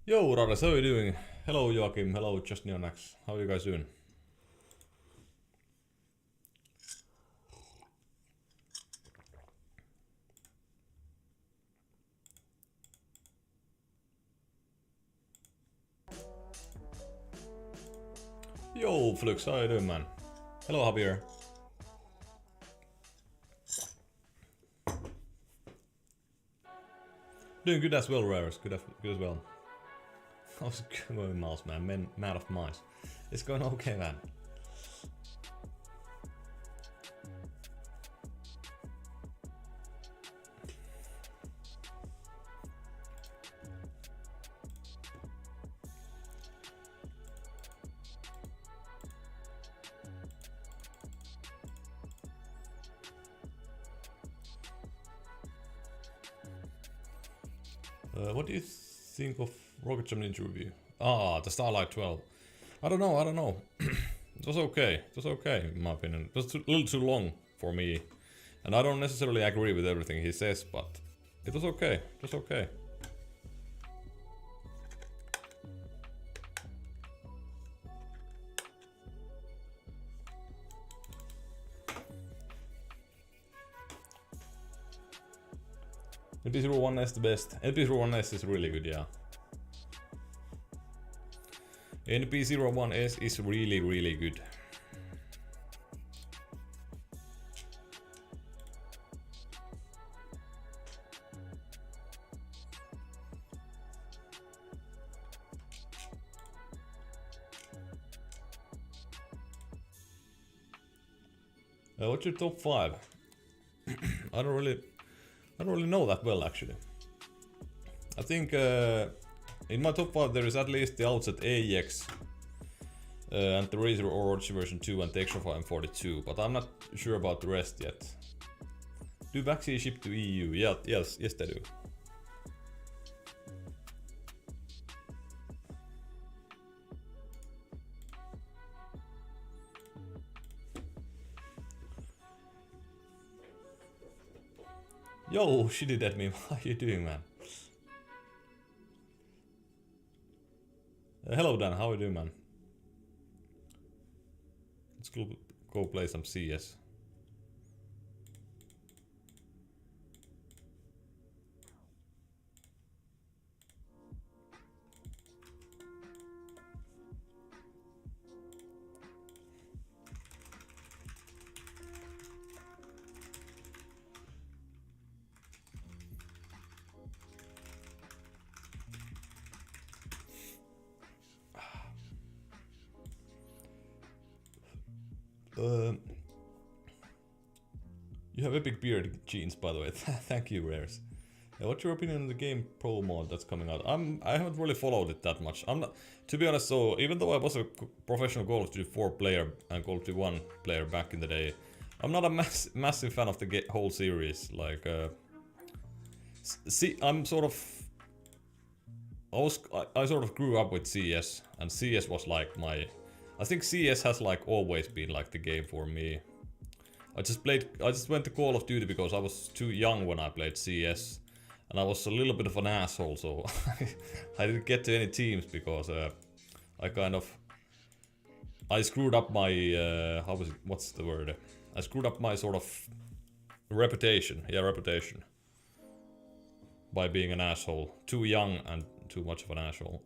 Yo, Rares, how are you doing? Hello, Joachim. Hello, Just Neonax. How are you guys doing? Yo, Flux, how are you doing, man? Hello, Javier. Doing good as well, Rares. Good as well. How's it going, Mouse, man? Mad of mice. It's going okay, man. What do you think of Rocket Jump Ninja review? Ah, the Starlight 12. I don't know. It was okay. In my opinion. It was a little too long for me. And I don't necessarily agree with everything he says, but it was okay. NP-01S the best. NP-01S is really good, yeah. NP-01S is really good. What's your top 5? I don't really know that well, actually. I think in my top 5 there is at least the Outset AEX and the RAZER Orochi version 2 and the Extra 42, but I'm not sure about the rest yet. Do VAXEE ship to EU? Yeah, yes they do. Yo, shitty dead meme, how you doing, man? Hello Dan, how are you doing, man? Let's go play some CS. You have epic beard jeans, by the way. Thank you, Rares. What's your opinion on the game Pro mod that's coming out? I haven't really followed it that much. I'm not, to be honest. So even though I was a professional Call of Duty 4 player and Call of Duty 1 player back in the day, I'm not a massive fan of the whole series. Like, see, I'm sort of. I sort of grew up with CS, and CS was like my. I think CS has like always been like the game for me. I just went to Call of Duty because I was too young when I played CS. And I was a little bit of an asshole, so I didn't get to any teams because I screwed up my, what's the word? I screwed up my sort of reputation, reputation. By being an asshole. Too young and too much of an asshole.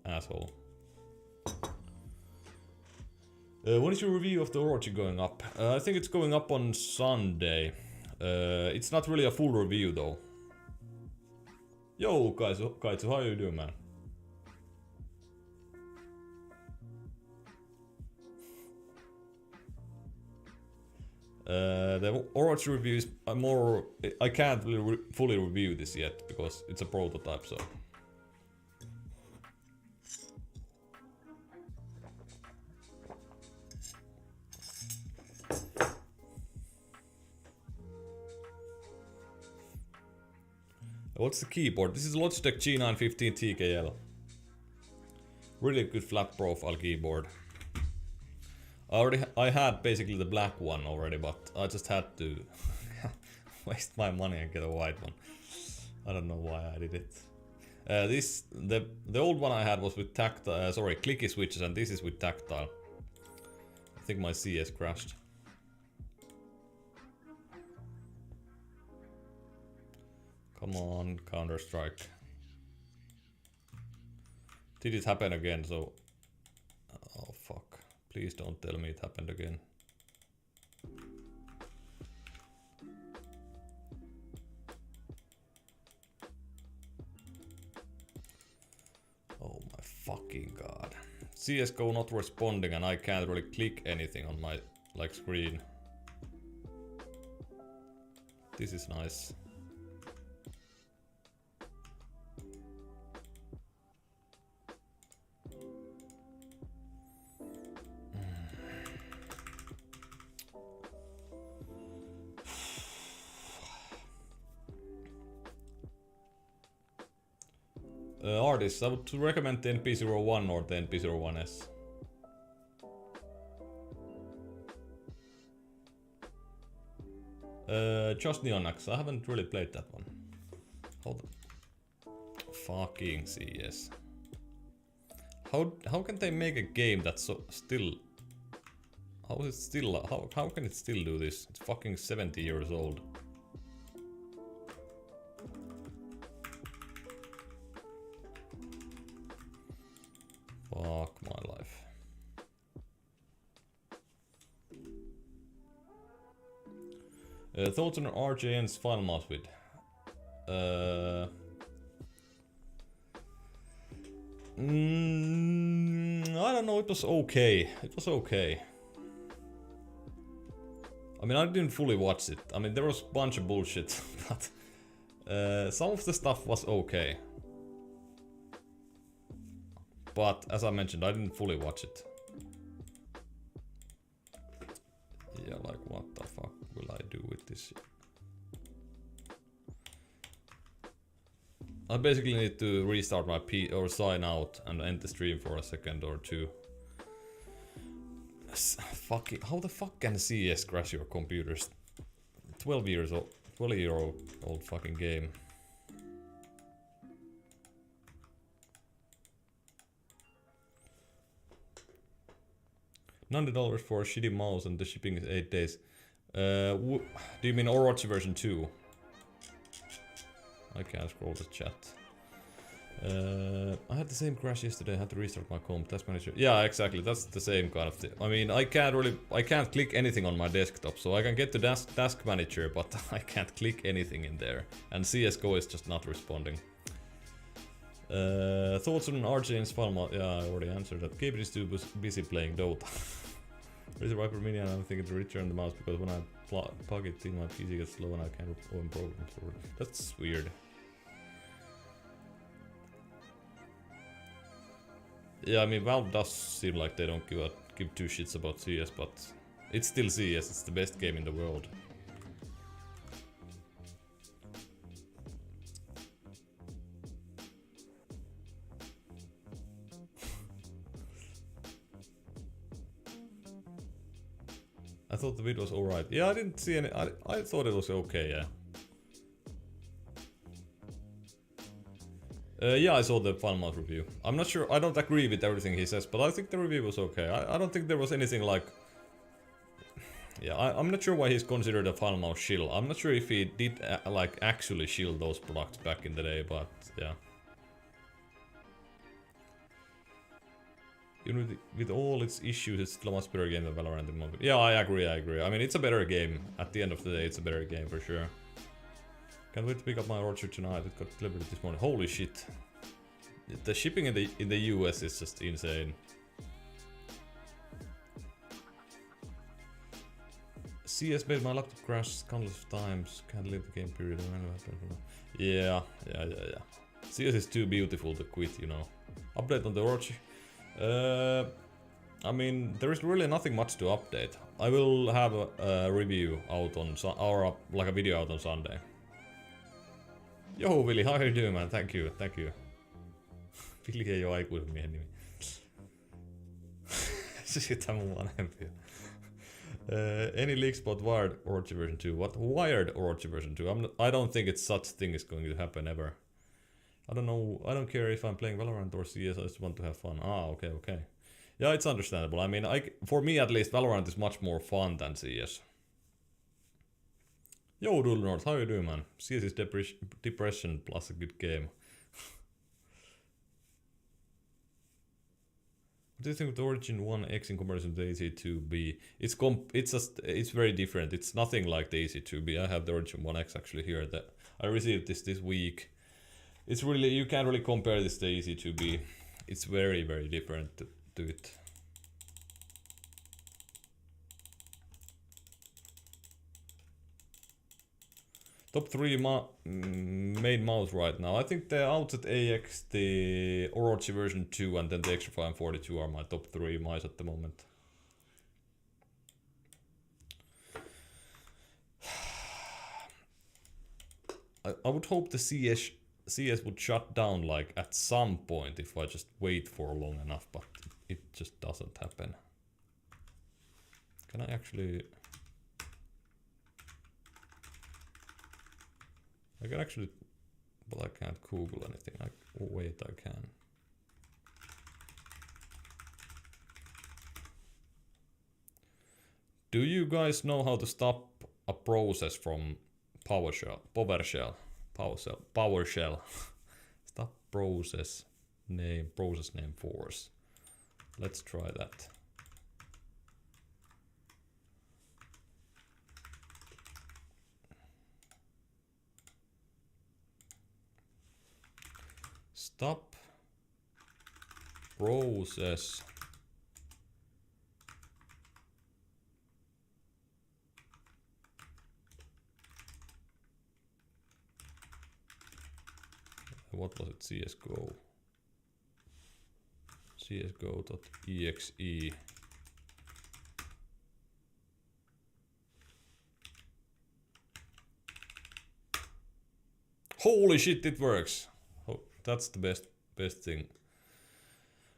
When is your review of the Orochi going up? I think it's going up on Sunday. It's not really a full review though. Yo, Kaitsu, how you doing, man? The Orochi reviews are more. I can't really fully review this yet because it's a prototype, so. What's the keyboard? This is Logitech G915 TKL. Really good flat profile keyboard. I had basically the black one already, but I just had to waste my money and get a white one. I don't know why I did it. The old one I had was with tactile, sorry, clicky switches, and this is with tactile. I think my CS crashed. Come on, Counter-Strike. Did it happen again? So, oh fuck! Please don't tell me it happened again. Oh my fucking god. CSGO not responding and I can't really click anything on my like screen. This is nice. Artists, I would recommend the NP-01 or the NP-01S. Just Neonax, I haven't really played that one. Hold on. Fucking CS. How can they make a game that's so still... How is it still... How can it still do this? It's fucking 70 years old. Fuck my life. Thoughts on RJN's final mouse with? I don't know, it was okay. It was okay. I mean, I didn't fully watch it. I mean, there was a bunch of bullshit, but some of the stuff was okay. But as I mentioned, I didn't fully watch it. Yeah, like what the fuck will I do with this? I basically need to restart my or sign out and end the stream for a second or two. Fucking, how the fuck can CS crash your computers? 12-year-old fucking game. $90 for a shitty mouse and the shipping is 8 days. Do you mean Orochi version 2? I can't scroll the chat. I had the same crash yesterday, I had to restart my comp, task manager. Yeah, exactly, that's the same kind of thing. I mean, I can't click anything on my desktop, so I can get to task manager, but I can't click anything in there. And CSGO is just not responding. Thoughts on RJN's final? Yeah, I already answered that. Gabriel is too busy playing Dota. Razer Viper Mini, and I'm thinking to return the mouse because when I plug it in, my PC gets slow and I can't open programs for it. That's weird. Yeah, I mean, Valve does seem like they don't give two shits about CS, but it's still CS. It's the best game in the world. I thought the video was alright. Yeah, I didn't see any. I thought it was okay, yeah. Yeah, I saw the final mouse review. I'm not sure, I don't agree with everything he says, but I think the review was okay. I don't think there was anything like... Yeah, I'm not sure why he's considered a final mouse shill. I'm not sure if he did like actually shill those products back in the day, but yeah. Even with all its issues, it's still a much better game than Valorant at the moment. Yeah, I agree. I mean, it's a better game. At the end of the day, it's a better game for sure. Can't wait to pick up my Orochi tonight. It got delivered this morning. Holy shit. The shipping in the US is just insane. CS made my laptop crash countless times. Can't leave the game period. Yeah. CS is too beautiful to quit, you know. Update on the Orochi. I mean, there is really nothing much to update. I will have a review out on or like a video out on Sunday. Yo, Willi, how are you doing, man? Thank you. Willi ei oo aikuisen nimi. Sitä mun vanhempia. Any leaks about Wired Orochi version 2? What? Wired Orochi version 2? I don't think it's such thing is going to happen ever. I don't know, I don't care if I'm playing Valorant or CS, I just want to have fun. Ah, okay, okay. Yeah, it's understandable. I mean, for me at least, Valorant is much more fun than CS. Yo, Doodle North, how you doing, man? CS is depression plus a good game. What do you think of the Origin 1X in comparison to the AC2B? It's very different. It's nothing like the AC2B. I have the Origin 1X actually here. That I received this week. It's really, you can't really compare this to the AC2B. It's very, very different to it. Top 3 main mouse right now. I think the Outset AX, the Orochi version 2, and then the Xtrfy M42 are my top 3 mice at the moment. I would hope the CS would shut down like at some point if I just wait for long enough, but it just doesn't happen. Can I actually... I can actually, but I can't Google anything. Oh wait, I can. Do you guys know how to stop a process from PowerShell? Stop process name force. Let's try that. Stop process what was it? CSGO csgo.exe. Holy shit, it works. That's the best thing.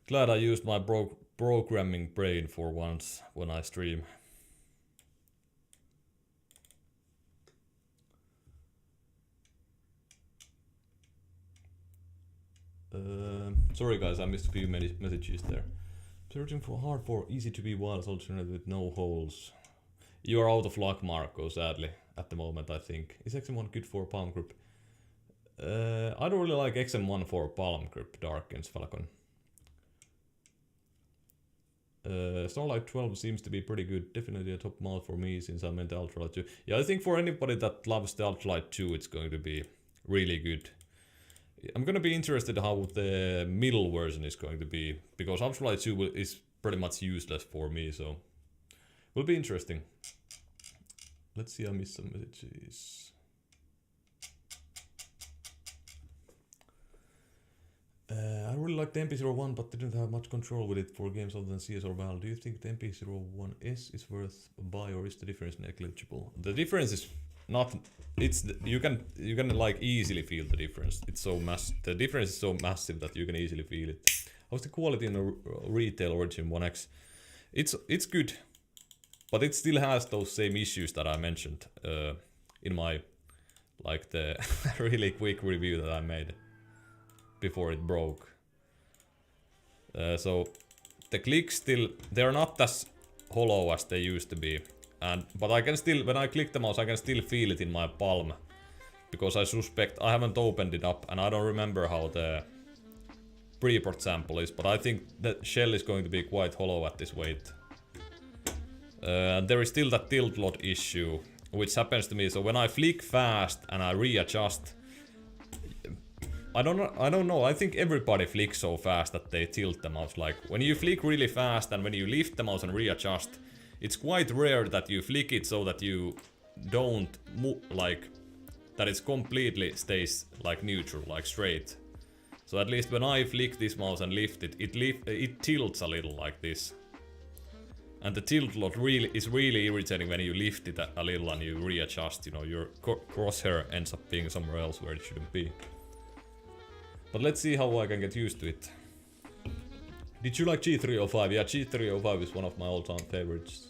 Glad I used my programming brain for once when I stream. Sorry guys, I missed a few messages there. Searching for hardcore, easy to be wireless alternative with no holes. You are out of luck, Marco, sadly, at the moment, I think. Is XM1 good for palm grip? I don't really like XM1 for palm grip, Darkens Falcon. Starlight 12 seems to be pretty good. Definitely a top mouse for me since I'm into Ultralight 2. Yeah, I think for anybody that loves the Ultralight 2, it's going to be really good. I'm gonna be interested how the middle version is going to be, because Ultralight 2 is pretty much useless for me, so will be interesting. Let's see, I missed some messages. I really like the MP-01, but didn't have much control with it for games other than CS or Val. Do you think the MP-01S is worth a buy, or is the difference negligible? The difference is not. You can like easily feel the difference. It's so the difference is so massive that you can easily feel it. How's the quality in the retail Origin 1X? It's good, but it still has those same issues that I mentioned in my like the really quick review that I made before it broke. So the clicks still, they're not as hollow as they used to be, but I can still, when I click the mouse, I can still feel it in my palm, because I suspect I haven't opened it up and I don't remember how the pre-port sample is, but I think the shell is going to be quite hollow at this weight. There is still that tilt load issue, which happens to me. So when I flick fast and I readjust, I don't know, I think everybody flicks so fast that they tilt the mouse. Like, when you flick really fast and when you lift the mouse and readjust, it's quite rare that you flick it so that you don't move, like, that it completely stays, like, neutral, like, straight. So at least when I flick this mouse and lift it, it tilts a little like this. And the tilt load is really irritating when you lift it a little and you readjust, you know, your crosshair ends up being somewhere else where it shouldn't be. But let's see how I can get used to it. Did you like G305? Yeah, G305 is one of my all-time favorites.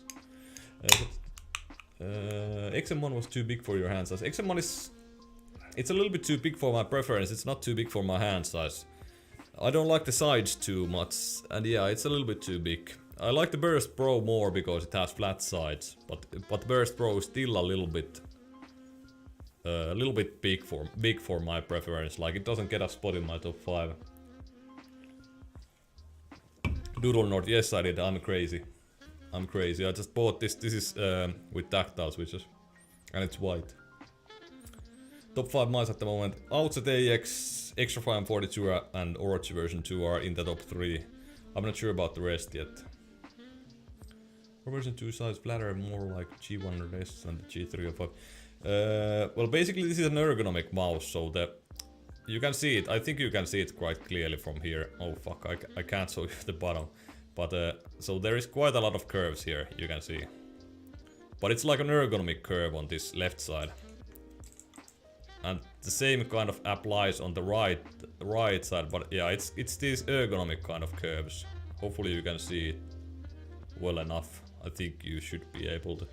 XM1 was too big for your hand size. XM1 is... it's a little bit too big for my preference. It's not too big for my hand size. I don't like the sides too much, and yeah, it's a little bit too big. I like the Burst Pro more because it has flat sides, but Burst Pro is still a little bit big for my preference. Like, it doesn't get a spot in my top 5. Doodle Nord, yes I did. I'm crazy. I just bought this. This is with tactile switches, and it's white. Top 5 mice at the moment. Outset AX, Extra Fine 42 and Orochi version 2 are in the top 3. I'm not sure about the rest yet. Version 2 size flatter, more like G100S and the G305. Well, basically this is an ergonomic mouse, so you can see it. I think you can see it quite clearly from here. Oh fuck, I can't show you the bottom. But so there is quite a lot of curves here, you can see. But it's like an ergonomic curve on this left side. And the same kind of applies on the right side, but yeah, it's these ergonomic kind of curves. Hopefully you can see it well enough. I think you should be able to.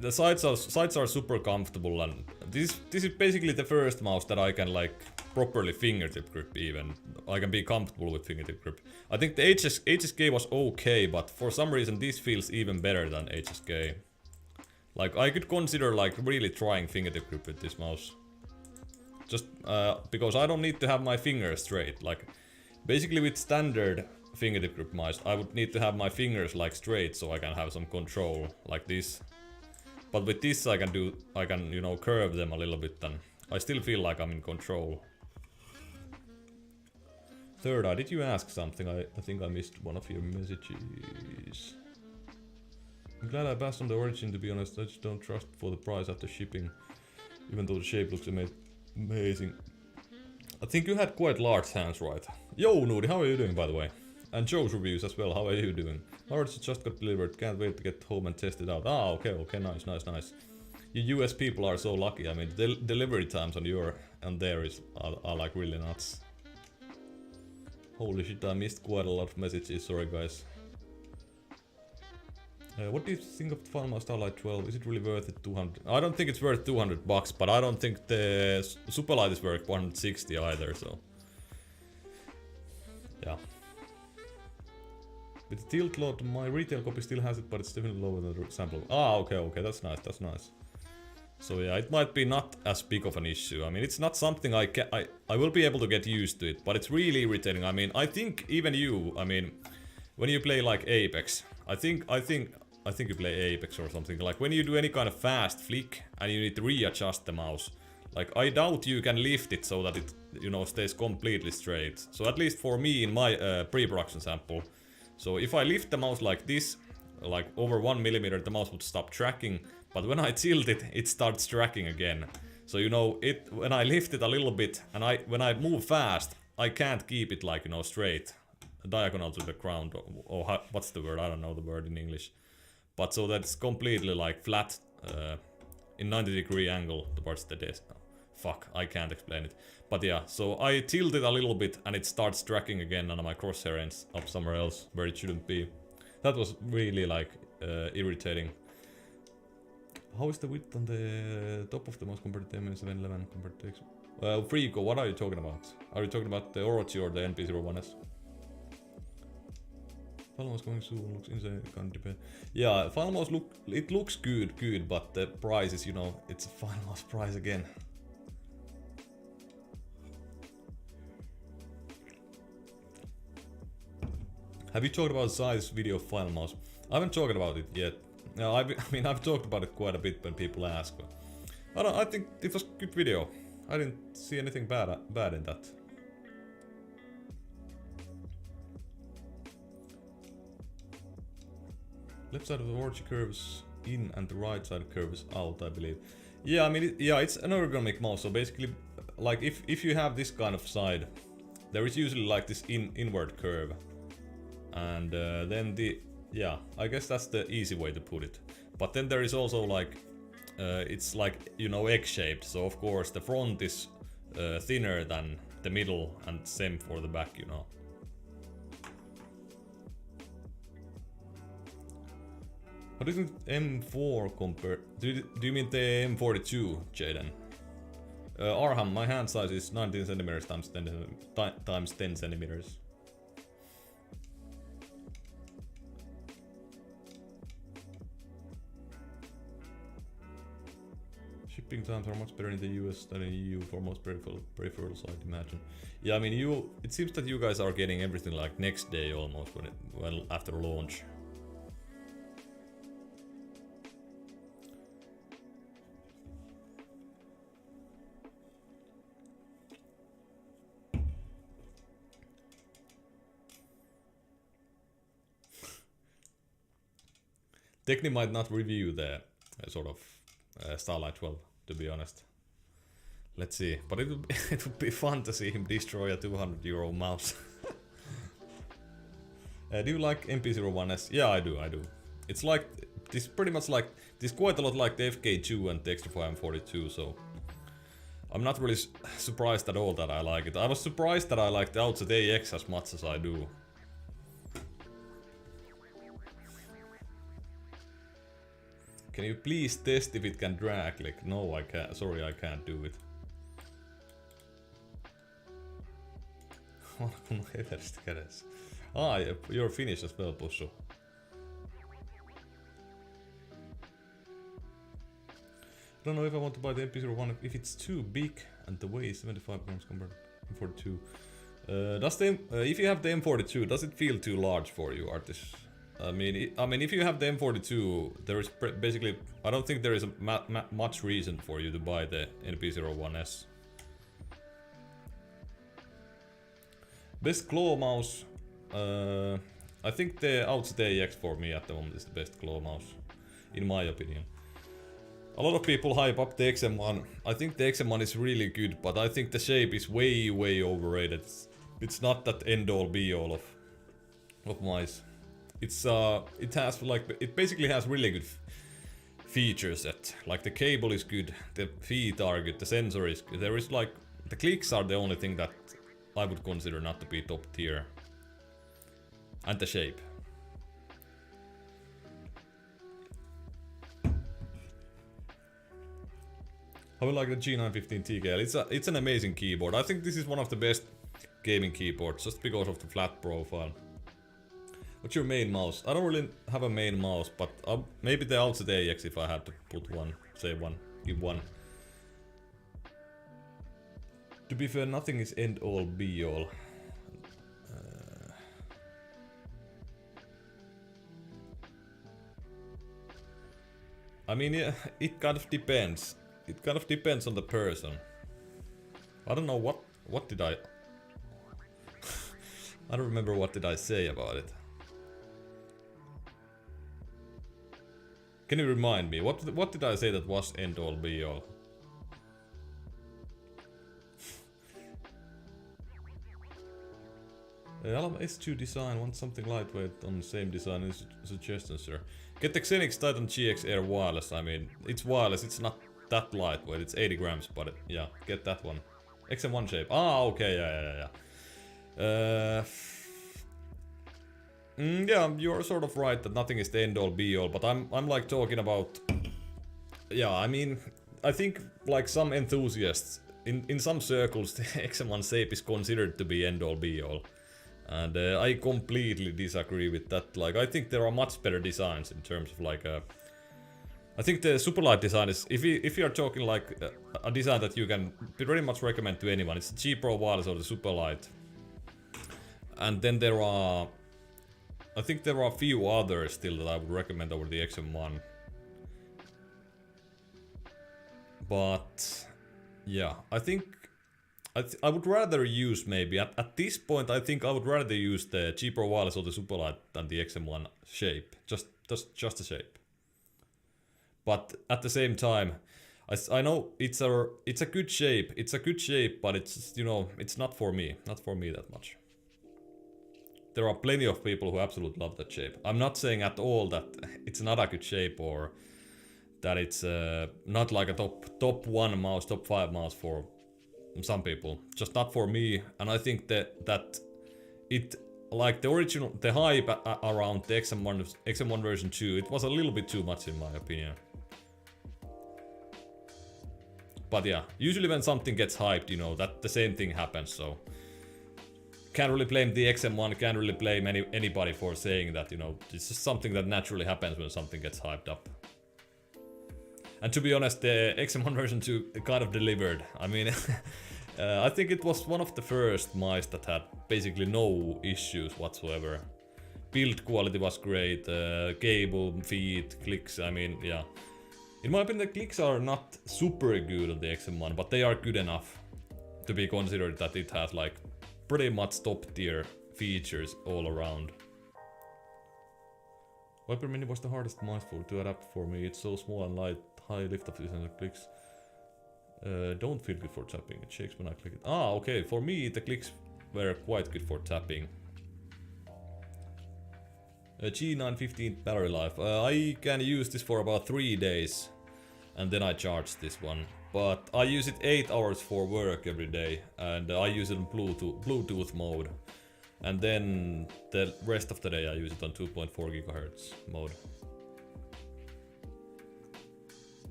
The sides are super comfortable, and this is basically the first mouse that I can like properly fingertip grip even. I can be comfortable with fingertip grip. I think the HSK was okay, but for some reason this feels even better than HSK. Like, I could consider like really trying fingertip grip with this mouse. Just because I don't need to have my fingers straight. Like, basically with standard fingertip grip mice, I would need to have my fingers like straight so I can have some control like this. But with this I can you know, curve them a little bit, and I still feel like I'm in control. Third Eye, did you ask something? I think I missed one of your messages. I'm glad I passed on the Origin, to be honest. I just don't trust for the price after shipping, even though the shape looks amazing. I think you had quite large hands, right? Yo, Nudi, how are you doing, by the way? And Joe's reviews as well, how are you doing? Ours just got delivered, can't wait to get home and test it out. Ah, okay, nice. You US people are so lucky. I mean, delivery times on there are like really nuts. Holy shit, I missed quite a lot of messages, sorry guys. What do you think of the Final Starlight 12? Is it really worth it? 200? I don't think it's worth 200 bucks, but I don't think the Superlight is worth 160 either, so. Yeah. With the tilt load, my retail copy still has it, but it's definitely lower than the sample. Ah, okay, that's nice. So yeah, it might be not as big of an issue. I mean, it's not something I will be able to get used to it, but it's really irritating. I mean, I think even you, I mean, when you play like Apex, I think you play Apex or something, like when you do any kind of fast flick and you need to readjust the mouse, like I doubt you can lift it so that it, you know, stays completely straight. So at least for me in my pre-production sample, so if I lift the mouse like this, like over 1 millimeter, the mouse would stop tracking, but when I tilt it, it starts tracking again. So you know, when I lift it a little bit and when I move fast, I can't keep it like, you know, straight, diagonal to the ground, or what's the word? I don't know the word in English. But so that's completely like flat in 90-degree angle towards the desk. Fuck, I can't explain it. But yeah, so I tilt it a little bit and it starts tracking again, and my crosshair ends up somewhere else where it shouldn't be. That was really like irritating. How is the width on the top of the mouse compared to the M711 compared to X? Freako, what are you talking about? Are you talking about the Orochi or the NP-01S? Final mouse coming soon, looks insane, can't depend. Yeah, final mouse looks good, but the price is, you know, it's a final mouse price again. Have you talked about size video of final mouse? I haven't talked about it yet. No, I mean, I've talked about it quite a bit when people ask. But I think it was a good video. I didn't see anything bad in that. Left side of the Orochi curves in and the right side curves out, I believe. Yeah, I mean, it's an ergonomic mouse. So basically, like if you have this kind of side, there is usually like this inward curve, and then yeah, I guess that's the easy way to put it. But then there is also like, it's like, you know, egg-shaped. So of course the front is thinner than the middle, and same for the back, you know. What isn't M4 compared? Do you mean the M42, Jaden? Arham, my hand size is 19 centimeters times 10 centimeters. Shipping times are much better in the US than in EU for most peripherals, I'd imagine. Yeah, I mean, it seems that you guys are getting everything like next day almost when after launch. Techni might not review the sort of Starlight 12, to be honest. Let's see, but it would be fun to see him destroy a €200 mouse. Do you like NP-01S? Yeah, I do. It's like, this pretty much like, this quite a lot like the FK2 and the Extra 42, so I'm not really surprised at all that I like it. I was surprised that I like the Outset AX as much as I do. Can you please test if it can drag click? No, I can't. Sorry, I can't do it. Ah, you're Finnish as well, Pussu. I don't know if I want to buy the MP01 if it's too big and the weight is 75 grams compared to M42. If you have the M42, does it feel too large for you, Artis? I mean, if you have the M42, there is basically, I don't think there is much reason for you to buy the NP-01S. Best claw mouse, I think the Outset AX for me at the moment is the best claw mouse, in my opinion. A lot of people hype up the XM1. I think the XM1 is really good, but I think the shape is way overrated. It's not that end-all be-all of mice. It basically has really good features that, like the cable is good, the feet are good, the sensor is good. There is like, the clicks are the only thing that I would consider not to be top tier. And the shape. How do you like the G915 TKL? It's an amazing keyboard. I think this is one of the best gaming keyboards just because of the flat profile. What's your main mouse? I don't really have a main mouse, but maybe the Outset AX if I had to put one, say one, give one. To be fair, nothing is end all be all. I mean, yeah, it kind of depends. It kind of depends on the person. I don't know what did I... I don't remember what did I say about it. Can you remind me? What did I say that was end all be all? Alma S2 design wants something lightweight on the same design as suggestions, sir. Get the Xenix Titan GX Air wireless. I mean, it's wireless, it's not that lightweight, it's 80 grams, but yeah, get that one. XM1 shape. Ah, okay, yeah. Yeah, you're sort of right that nothing is the end all be all, but I'm like talking about... Yeah, I mean, I think like some enthusiasts, in some circles the XM1 shape is considered to be end all be all. And I completely disagree with that. Like, I think there are much better designs in terms of like I think the Superlight design is, if you are talking like a design that you can pretty much recommend to anyone, it's the G Pro wireless or the Superlight. And then there are, I think there are a few others still that I would recommend over the XM1. But yeah, I think I would rather use maybe, at this point I think I would rather use the G Pro wireless or the Superlight than the XM1 shape, just the shape. But at the same time, I know it's a good shape, but it's, you know, it's not for me that much. There are plenty of people who absolutely love that shape. I'm not saying at all that it's not a good shape or that it's not like a top 1 mouse, top 5 mouse for some people. Just not for me, and I think that it like the original, the hype around the XM1 version 2, it was a little bit too much in my opinion. But yeah, usually when something gets hyped, you know, that the same thing happens, so... Can't really blame the XM1, can't really blame anybody for saying that, you know, it's just something that naturally happens when something gets hyped up. And to be honest, the XM1 version 2 kind of delivered. I mean, I think it was one of the first mice that had basically no issues whatsoever. Build quality was great, cable, feed, clicks, I mean, yeah. In my opinion, the clicks are not super good on the XM1, but they are good enough to be considered that it has like pretty much top tier features all around. Viper Mini was the hardest mouse to adapt for me. It's so small and light, high lift of and clicks. Don't feel good for tapping, it shakes when I click it. Ah, okay, for me the clicks were quite good for tapping. G915 battery life. I can use this for about 3 days and then I charge this one. But I use it 8 hours for work every day and I use it in Bluetooth mode. And then the rest of the day I use it on 2.4 GHz mode.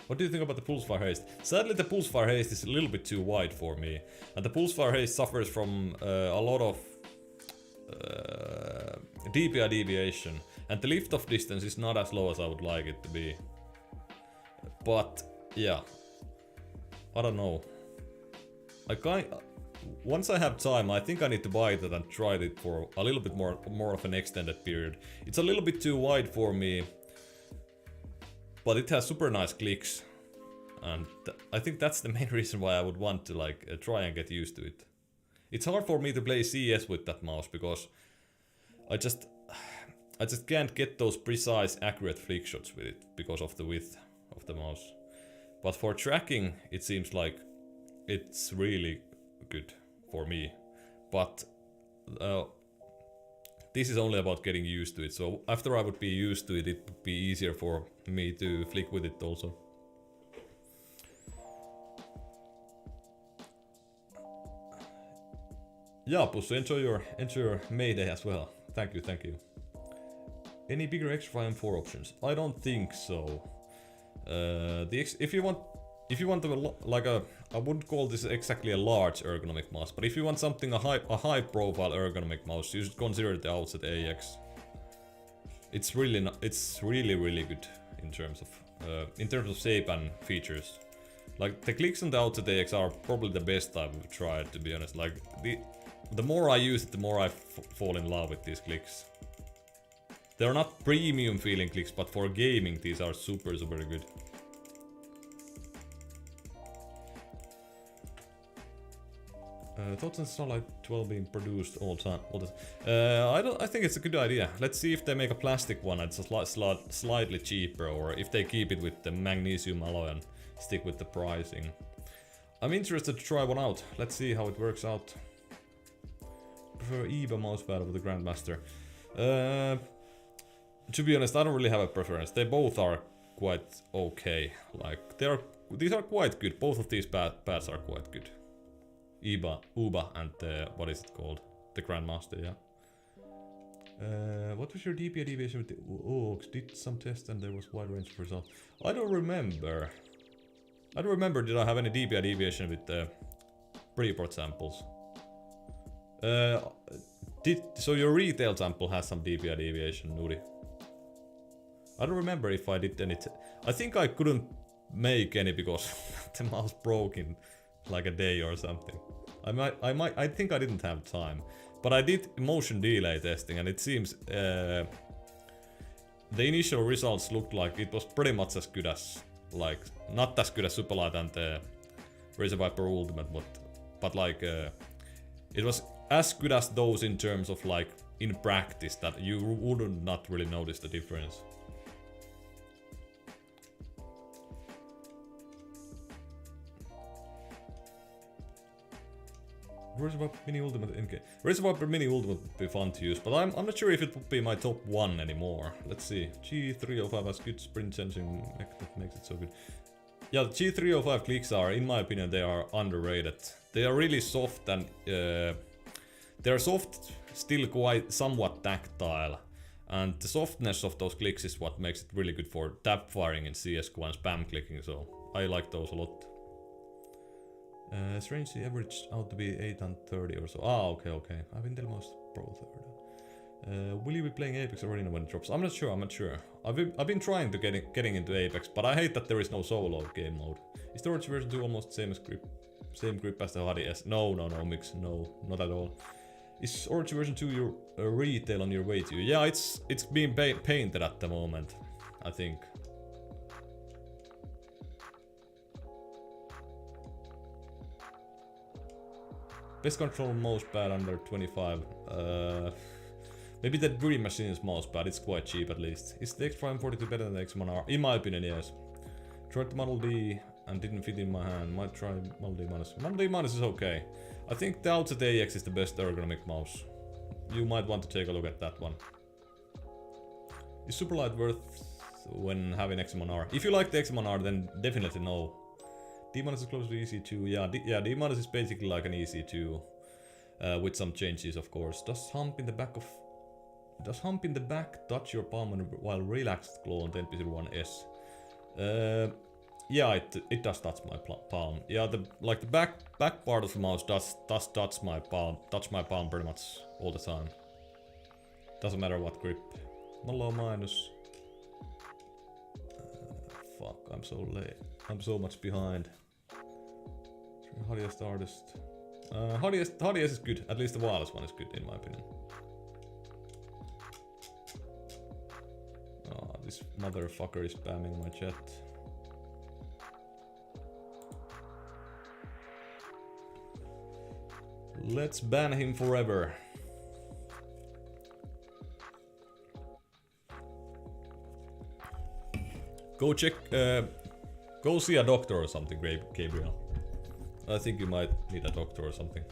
What do you think about the pulsefire haste? Sadly the pulsefire haste is a little bit too wide for me. And the pulsefire haste suffers from a lot of DPI deviation, and the lift-off distance is not as low as I would like it to be. But yeah, I don't know. Once I have time, I think I need to buy it and try it for a little bit more of an extended period. It's a little bit too wide for me, but it has super nice clicks, and I think that's the main reason why I would want to like try and get used to it. It's hard for me to play CS with that mouse because I just can't get those precise, accurate flick shots with it because of the width of the mouse. But for tracking, it seems like it's really good for me. But this is only about getting used to it. So after I would be used to it, it would be easier for me to flick with it also. Yeah, Pussy, enjoy your May Day as well. Thank you, thank you. Any bigger extra M4 options? I don't think so. If you want like I wouldn't call this exactly a large ergonomic mouse, but if you want something a high profile ergonomic mouse, you should consider the Outset AX. It's really good in terms of shape and features. Like the clicks on the Outset AX are probably the best I've tried, to be honest. Like the more I use it, the more I fall in love with these clicks. They're not premium feeling clicks, but for gaming these are super good. Thoughts on Starlight 12 being produced all the time. I think it's a good idea. Let's see if they make a plastic one that's slightly cheaper, or if they keep it with the magnesium alloy and stick with the pricing. I'm interested to try one out. Let's see how it works out. Prefer EVA mousepad over the Grandmaster. To be honest, I don't really have a preference. They both are quite okay. Like these are quite good. Both of these pads are quite good. UBA and what is it called? The Grandmaster, yeah. What was your DPI deviation with the OX? Did some test and there was wide range of results. I don't remember. Did I have any DPI deviation with the pre-port samples? So your retail sample has some DPI deviation, Nuri? I don't remember if I did any. I think I couldn't make any because the mouse broke in like a day or something. I think I didn't have time, but I did motion delay testing, and it seems the initial results looked like it was pretty much as good as, like, not as good as Superlight and the RAZER Viper Ultimate, but like it was as good as those in terms of like in practice that you wouldn't not really notice the difference. RAZER Viper Mini Ultimate NK. RAZER Viper Mini Ultimate would be fun to use, but I'm not sure if it would be my top 1 anymore. Let's see. G305 has good sprint sensing that makes it so good. Yeah, the G305 clicks are, in my opinion, they are underrated. They are really soft and they're soft still quite somewhat tactile. And the softness of those clicks is what makes it really good for tap firing in CSGO and spam clicking, so I like those a lot. Strangely averaged out to be 830 or so. Ah, okay. I've been the most pro third. Will you be playing Apex Arena when it drops? I'm not sure. I've been trying to getting into Apex, but I hate that there is no solo game mode. Is the Orochi version 2 almost the same grip as the Hadi S? No, Mix, no, not at all. Is Orochi version 2 your retail on your way to you? Yeah, it's being painted at the moment, I think. Best control mousepad under 25. Maybe the Dream Machine's mousepad, it's quite cheap at least. Is the X542 better than the X1R? In my opinion, yes. Tried the Model D and didn't fit in my hand. Might try Model D minus. Model D minus is okay. I think the Outset AX is the best ergonomic mouse. You might want to take a look at that one. Is Superlight worth when having X1R? If you like the X1R, then definitely no. D- is close to EC2. Yeah, D- is basically like an EC2 with some changes, of course. Does hump in the back touch your palm while relaxed glow on the NP-01S? Yeah, it does touch my palm. Yeah, the back part of the mouse does touch my palm pretty much all the time. Doesn't matter what grip. Low minus. Fuck, I'm so late. I'm so much behind. Hadiest artist. Hadiest is good. At least the wireless one is good in my opinion. Oh, this motherfucker is spamming my chat. Let's ban him forever. Go check, go see a doctor or something, Gabriel. I think you might need a doctor or something.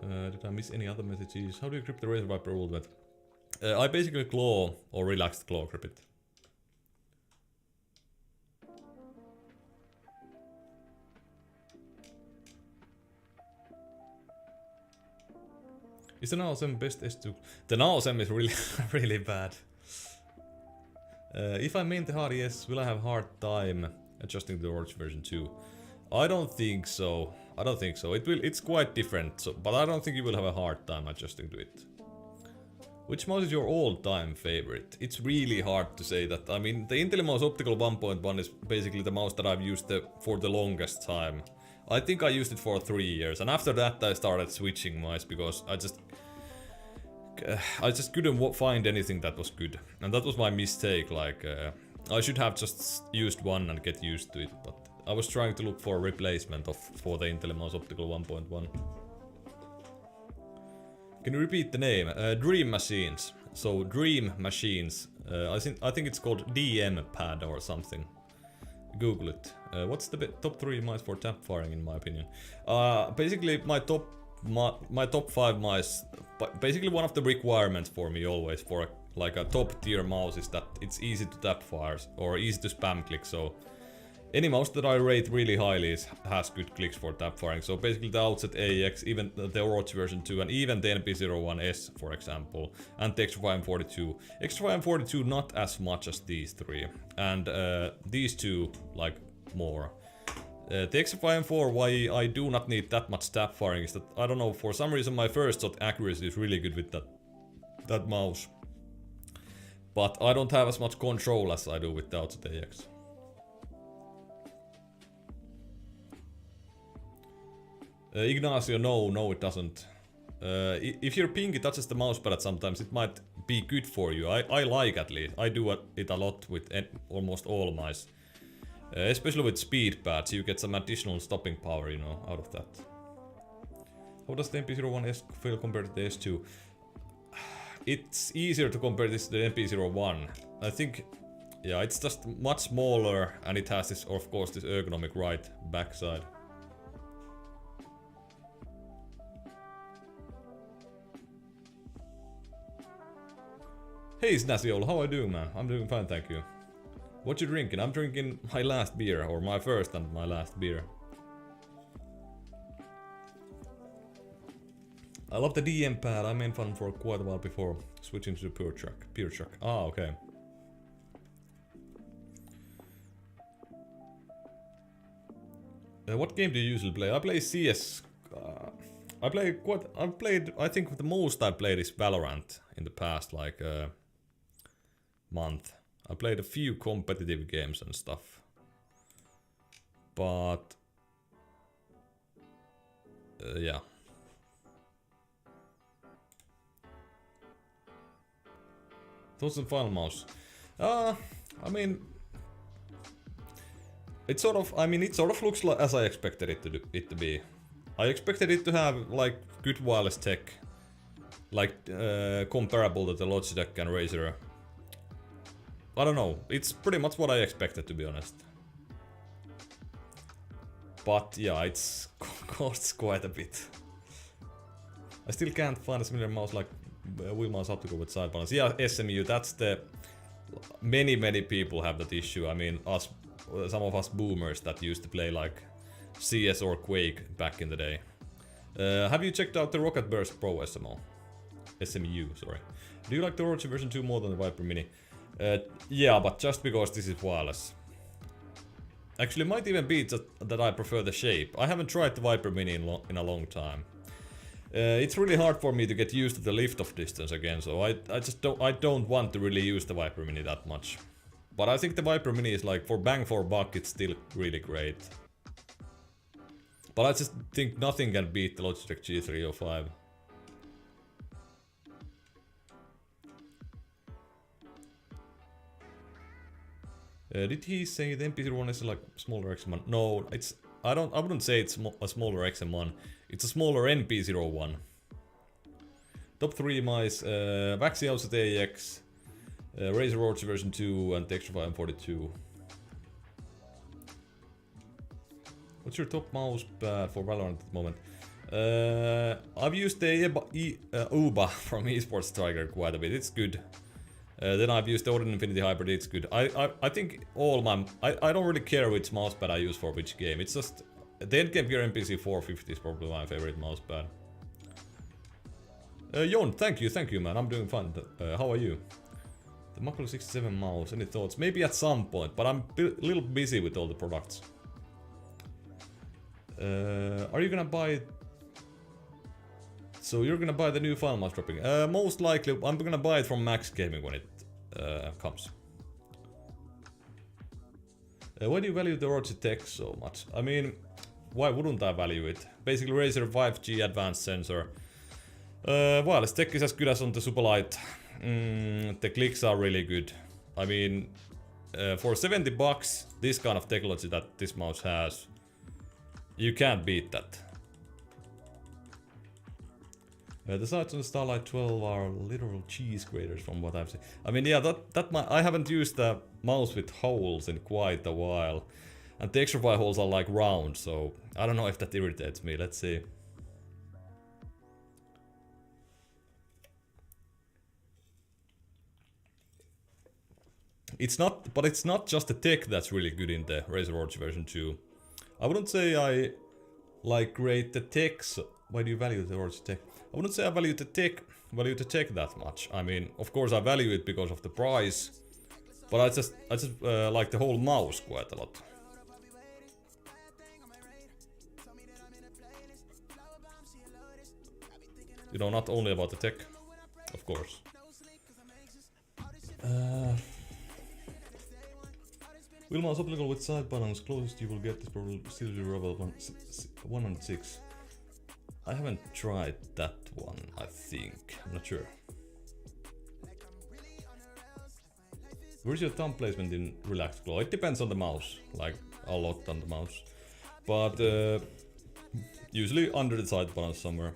Did I miss any other messages? How do you grip the Razor Viper Ultimate? I basically claw or relaxed claw grip it. Is the NAOSM best S2? The NAOSM is really really bad. If I main the Hadi S, will I have hard time adjusting the Orochi version 2? I don't think so. It's quite different, so, but I don't think you will have a hard time adjusting to it. Which mouse is your all-time favorite? It's really hard to say that. I mean, the IntelliMouse Optical 1.1 is basically the mouse that I've used for the longest time. I think I used it for 3 years, and after that I started switching mice because I just couldn't find anything that was good, and that was my mistake. Like I should have just used one and get used to it, but I was trying to look for a replacement for the IntelliMouse Optical 1.1. Can you repeat the name? Dream Machines. So Dream Machines. I think it's called DM Pad or something. Google it. What's the top 3 mice for tap firing in my opinion? Basically my top 5 mice. Basically one of the requirements for me always for like a top tier mouse is that it's easy to tap fire or easy to spam click. So any mouse that I rate really highly has good clicks for tap firing. So basically the Outset AX, even the Orochi version 2, and even the NP-01S for example, and the X542. X542 not as much as these 3, and these 2 like more. The X5M4, why I do not need that much tap firing is that, I don't know, for some reason my first shot accuracy is really good with that mouse. But I don't have as much control as I do with the Outset AX. Ignacio, no it doesn't. If your pinky touches the mousepad at sometimes, it might be good for you. I like at least. I do it a lot with almost all mice. Especially with speed pads, you get some additional stopping power, you know, out of that. How does the NP-01S feel compared to the S2? It's easier to compare this to the NP-01. I think, yeah, it's just much smaller, and it has this, of course, this ergonomic right backside. Hey Snaziol, how are you doing, man? I'm doing fine, thank you. What you drinking? I'm drinking my last beer, or my first and my last beer. I love the DM pad. I made fun for quite a while before switching to the pure truck. Pure truck. Ah, okay. What game do you usually play? I play CS. I think the most I played is Valorant in the past, like month. I played a few competitive games and stuff. But yeah. Thoughts on final mouse? I mean, it sort of looks like as I expected it to be. I expected it to have like good wireless tech, like comparable to the Logitech and RAZER. I don't know. It's pretty much what I expected, to be honest. But yeah, it's costs quite a bit. I still can't find a similar mouse like wheel mouse optical with side buttons. Yeah, SMU. That's the many people have that issue. I mean, some of us boomers that used to play like CS or Quake back in the day. Have you checked out the Rocket Burst Pro SMU? Sorry. Do you like the Orochi version 2 more than the Viper Mini? Yeah, but just because this is wireless. Actually, it might even be that I prefer the shape. I haven't tried the Viper Mini in a long time. It's really hard for me to get used to the lift-off distance again, so I don't want to really use the Viper Mini that much. But I think the Viper Mini is like, for bang for buck, it's still really great. But I just think nothing can beat the Logitech G305. Did he say the NP-01 is like smaller XM1? No, I wouldn't say it's a smaller XM1. It's a smaller NP-01. Top 3 mice, VAXEE AX, RAZER Orochi version 2 and Texture 42. What's your top mouse pad for Valorant at the moment? I've used the UBA from Esports Tiger quite a bit, it's good. Then I've used the Odin Infinity Hybrid, it's good. I think all my... I don't really care which mousepad I use for which game, it's just... The Endgame Gear MPC 450 is probably my favorite mousepad. Jon, thank you man, I'm doing fine. How are you? The Macro 67 mouse, any thoughts? Maybe at some point, but I'm a little busy with all the products. Are you gonna buy... So you're gonna buy the new final mouse dropping? Most likely, I'm gonna buy it from Max Gaming when it comes. Why do you value the Orochi tech so much? I mean, why wouldn't I value it? Basically, RAZER 5G advanced sensor. Wireless tech is as good as on the Superlight. The clicks are really good. I mean, for 70 bucks, this kind of technology that this mouse has, you can't beat that. The sides on the Starlight 12 are literal cheese graters from what I've seen. I mean, yeah, I haven't used a mouse with holes in quite a while. And the extra 5 holes are like round, so I don't know if that irritates me. Let's see. It's not just the tech that's really good in the RAZER Orochi version 2. I wouldn't say I like rate the tech. Why do you value the Orochi tech? I wouldn't say I value the tech that much. I mean, of course I value it because of the price, but I just like the whole mouse quite a lot. You know, not only about the tech, of course. Wheel mouse optical with side buttons, closest you will get is probably still the Rebel 106. I haven't tried that one, I think. I'm not sure. Where's your thumb placement in Relaxed Glow? It depends on the mouse, like a lot on the mouse. But usually under the side button somewhere.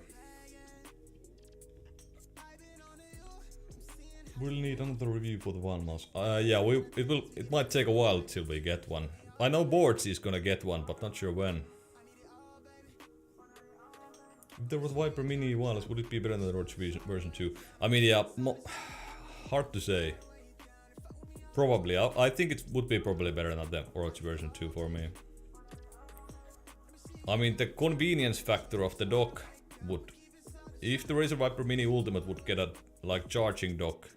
We'll need another review for the one mouse. Yeah, it might take a while till we get one. I know Boards is gonna get one, but not sure when. If there was Viper Mini wireless, would it be better than the Orochi version 2? I mean, yeah, hard to say. Probably. I think it would be probably better than the Orochi version 2 for me. I mean, the convenience factor of the dock would... If the RAZER Viper Mini Ultimate would get a like charging dock,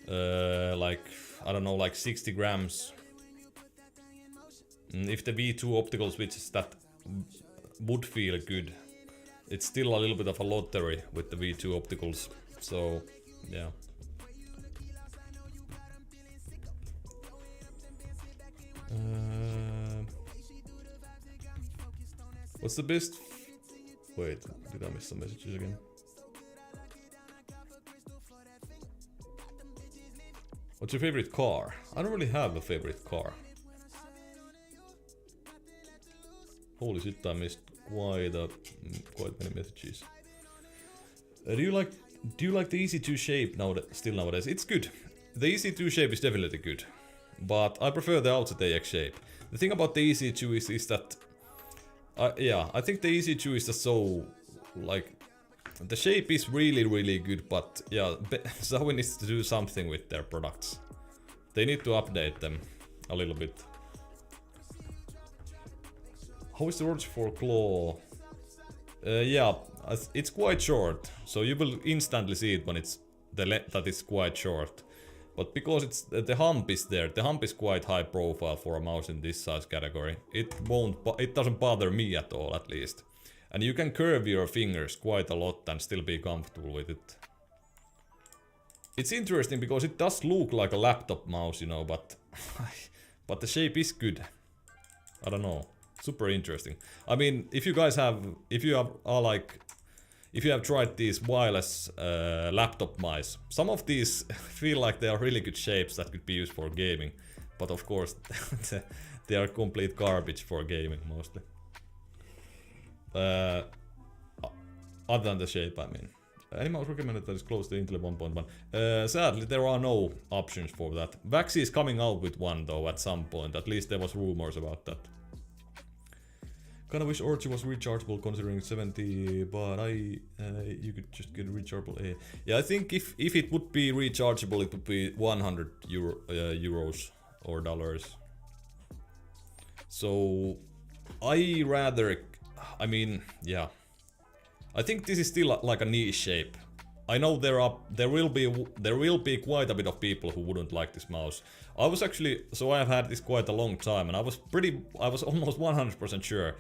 like, I don't know, like 60 grams. If the V2 optical switches that would feel good. It's still a little bit of a lottery with the V2 opticals, so yeah. What's the best? Wait, did I miss some messages again? What's your favorite car? I don't really have a favorite car. Holy shit, I missed quite many messages. Do you like the EC2 shape still nowadays? It's good. The EC2 shape is definitely good, but I prefer the Outset AX shape. The thing about the EC2 is that, yeah, I think the EC2 is just so, like, the shape is really good, but yeah, Zowie needs to do something with their products. They need to update them a little bit. How is the Orochi for claw? Yeah, it's quite short, so you will instantly see it when it's that is quite short. But because it's the hump is there, the hump is quite high profile for a mouse in this size category. It doesn't bother me at all, at least. And you can curve your fingers quite a lot and still be comfortable with it. It's interesting because it does look like a laptop mouse, you know, but but the shape is good. I don't know. Super interesting. I mean, if you have tried these wireless laptop mice, some of these feel like they are really good shapes that could be used for gaming. But of course, they are complete garbage for gaming mostly. Other than the shape, I mean. Any mouse recommended that is close to Intel 1.1? Sadly, there are no options for that. VAXEE is coming out with one though at some point. At least there was rumors about that. Kinda wish Orochi was rechargeable considering 70, but you could just get rechargeable. Yeah, I think if it would be rechargeable, it would be 100 euros or dollars. So I mean, yeah. I think this is still like a niche shape. I know there will be quite a bit of people who wouldn't like this mouse. I have had this quite a long time, and I was almost 100% sure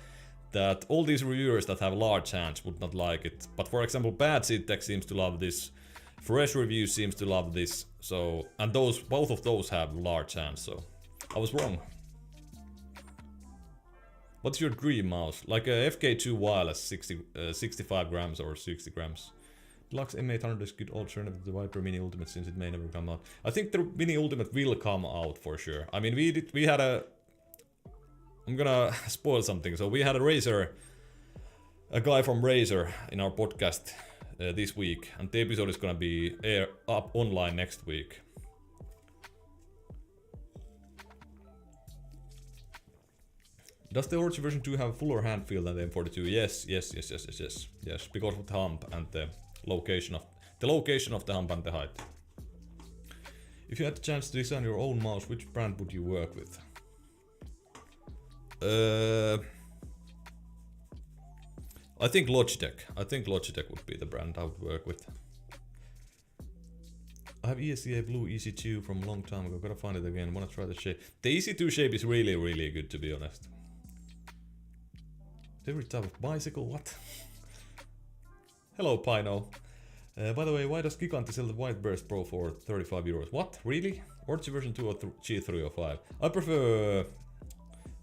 that all these reviewers that have large hands would not like it. But for example, Bad iTaktech seems to love this. Fresh Review seems to love this. So, and both of those have large hands, so I was wrong. What's your dream mouse? Like a FK2 wireless 65 grams or 60 grams. Deluxe M800 is good alternative to the Viper Mini Ultimate since it may never come out. I think the Mini Ultimate will come out for sure. I mean, we had a... I'm gonna spoil something. So we had a guy from RAZER in our podcast this week, and the episode is gonna be up online next week. Does the Orochi version 2 have a fuller hand feel than the M42? Yes, because of the hump and the location of the hump and the height. If you had the chance to design your own mouse, which brand would you work with? I think Logitech. I think Logitech would be the brand I would work with. I have ESCA Blue EC2 from a long time ago. Gotta find it again. Wanna try the shape. The EC2 shape is really good, to be honest. Favorite type of bicycle? What? Hello, Pino. By the way, why does Giganti sell the White Burst Pro for 35 euros? What? Really? Orochi version 2 or G305? I prefer...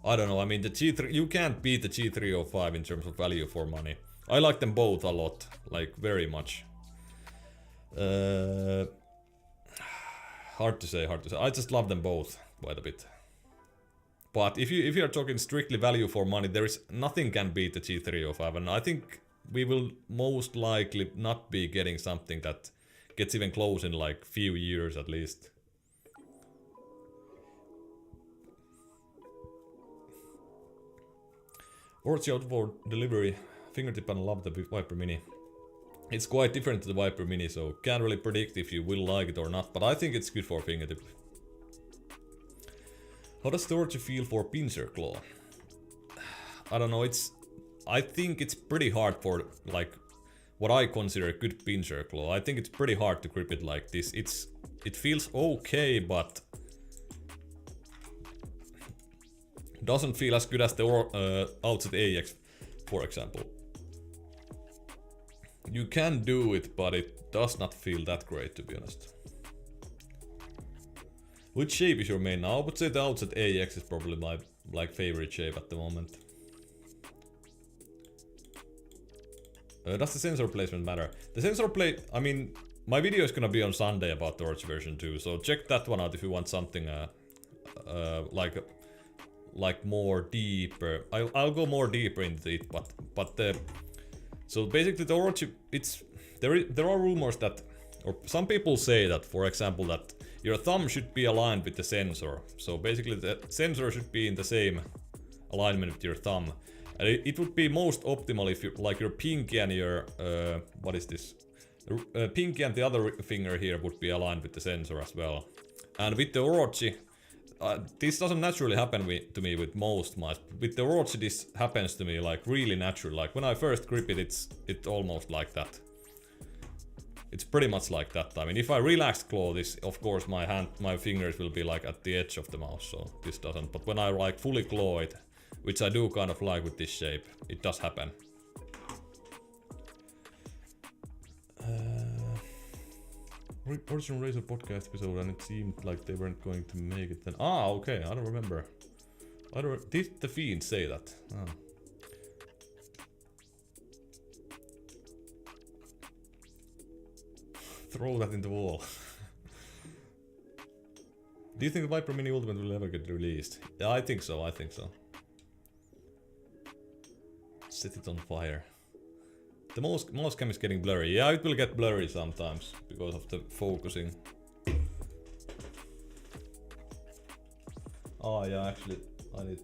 I don't know, I mean the G3... You can't beat the G305 in terms of value for money. I like them both a lot. Like, very much. Hard to say. I just love them both quite a bit. But if you are talking strictly value for money, there is nothing can beat the G305, and I think we will most likely not be getting something that gets even close in like few years at least. Orochi out for delivery. Fingertip and love the Viper Mini. It's quite different to the Viper Mini, so can't really predict if you will like it or not, but I think it's good for fingertip. How does the Orochi feel for pincer claw? I don't know, I think it's pretty hard for, like, what I consider a good pincer claw. I think it's pretty hard to grip it like this. It feels okay, but doesn't feel as good as the Outset AX, for example. You can do it, but it does not feel that great, to be honest. Which shape is your main now? I would say the Outset AX is probably my favorite shape at the moment. Does the sensor placement matter? The sensor I mean, my video is gonna be on Sunday about the Orochi version 2, so check that one out if you want something like more deeper. I'll go more deeper into it, but so basically the Orochi, there are rumors that, or some people say that, for example, that your thumb should be aligned with the sensor. So basically the sensor should be in the same alignment with your thumb. And it would be most optimal if you, like, your pinky and your what is this? Pinky and the other finger here would be aligned with the sensor as well. And with the Orochi, this doesn't naturally happen to me with most mice. With the Orochi, this happens to me like really natural. Like when I first grip it, it's almost like that. It's pretty much like that. I mean, if I relax claw this, of course my fingers will be like at the edge of the mouse, so this doesn't. But when I like fully claw it, which I do kind of like with this shape, it does happen. Original RAZER podcast episode, and it seemed like they weren't going to make it then. Ah, okay, I don't remember. Did the Fiend say that? Oh. Throw that in the wall. Do you think the Viper Mini Ultimate will ever get released? Yeah, I think so, Set it on fire. The mouse cam is getting blurry. Yeah, it will get blurry sometimes because of the focusing. Oh yeah, actually, I need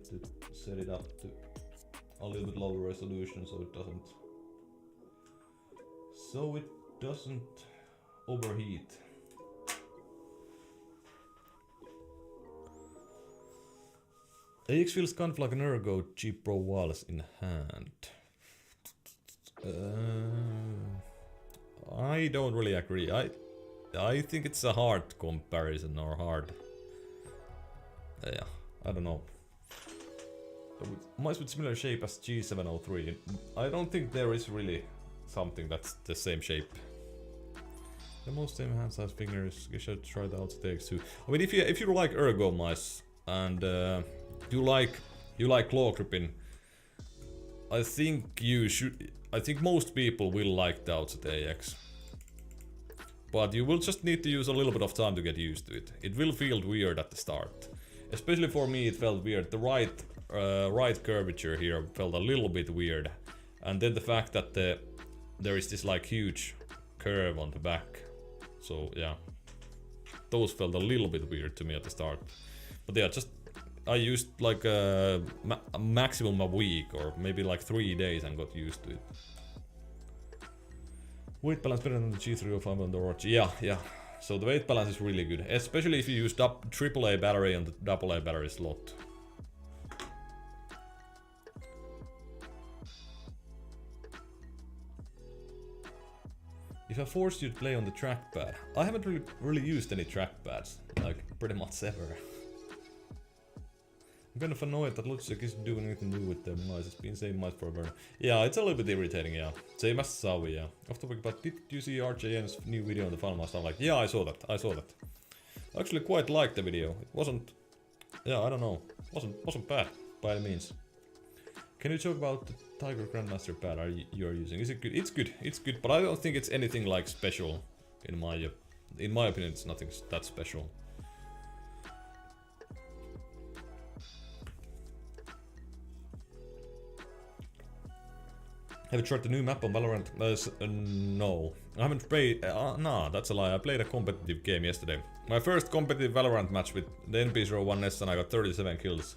to set it up to a little bit lower resolution so it doesn't overheat. AX feels kind of like an Ergo G Pro wireless in hand. I don't really agree. I think it's a hard comparison, or hard. Yeah, I don't know. Mice with similar shape as G703. I don't think there is really something that's the same shape. The most same hand size fingers. You should try the Outset AX too. I mean, if you like Ergo mice and you like claw gripping, I think most people will like the Outset AX. But you will just need to use a little bit of time to get used to it. It will feel weird at the start. Especially for me, it felt weird. The right curvature here felt a little bit weird. And then the fact that there is this like huge curve on the back. So yeah, those felt a little bit weird to me at the start. But yeah, I used like a maximum a week or maybe like 3 days and got used to it. Weight balance better than the G305 on the Orochi. Yeah. So the weight balance is really good, especially if you use AAA battery on the AA battery slot. If I forced you to play on the trackpad, I haven't really used any trackpads, like pretty much ever. I'm kind of annoyed that Logitech isn't doing anything new with their mice. It's been same mice forever. Yeah, it's a little bit irritating, yeah. Same as Sawi, yeah. Off topic, but did you see RJN's new video on the Final Master? I'm like, yeah, I saw that. I actually quite liked the video. It wasn't, yeah, I don't know. Wasn't bad by any means. Can you talk about the Tiger Grandmaster pad you are using? Is it good? It's good, but I don't think it's anything like special. In my opinion, it's nothing that special. Have you tried the new map on Valorant? No. I haven't played... nah, that's a lie. I played a competitive game yesterday. My first competitive Valorant match with the NP-01S and I got 37 kills.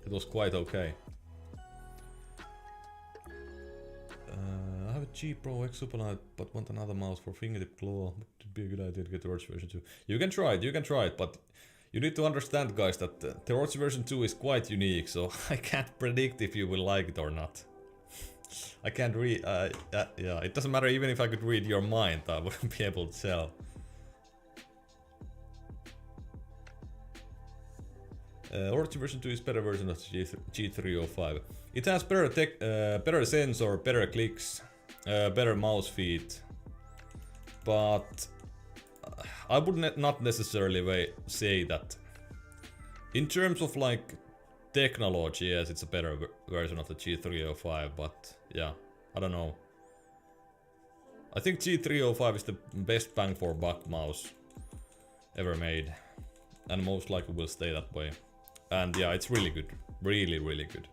It was quite okay. I have a G Pro X Superlight but want another mouse for fingertip claw. It would be a good idea to get the Orochi version too. You can try it, but You need to understand, guys, that the Orochi version 2 is quite unique, so I can't predict if you will like it or not. I can't read, yeah, it doesn't matter even if I could read your mind, I wouldn't be able to tell. Orochi version 2 is better version of the G305. It has better tech, better sensor, better clicks, better mouse feed, but I would not necessarily say that. In terms of like technology, yes, it's a better version of the G305, but yeah, I don't know. I think G305 is the best bang for buck mouse ever made, and most likely will stay that way. And yeah, it's really good, really, really good.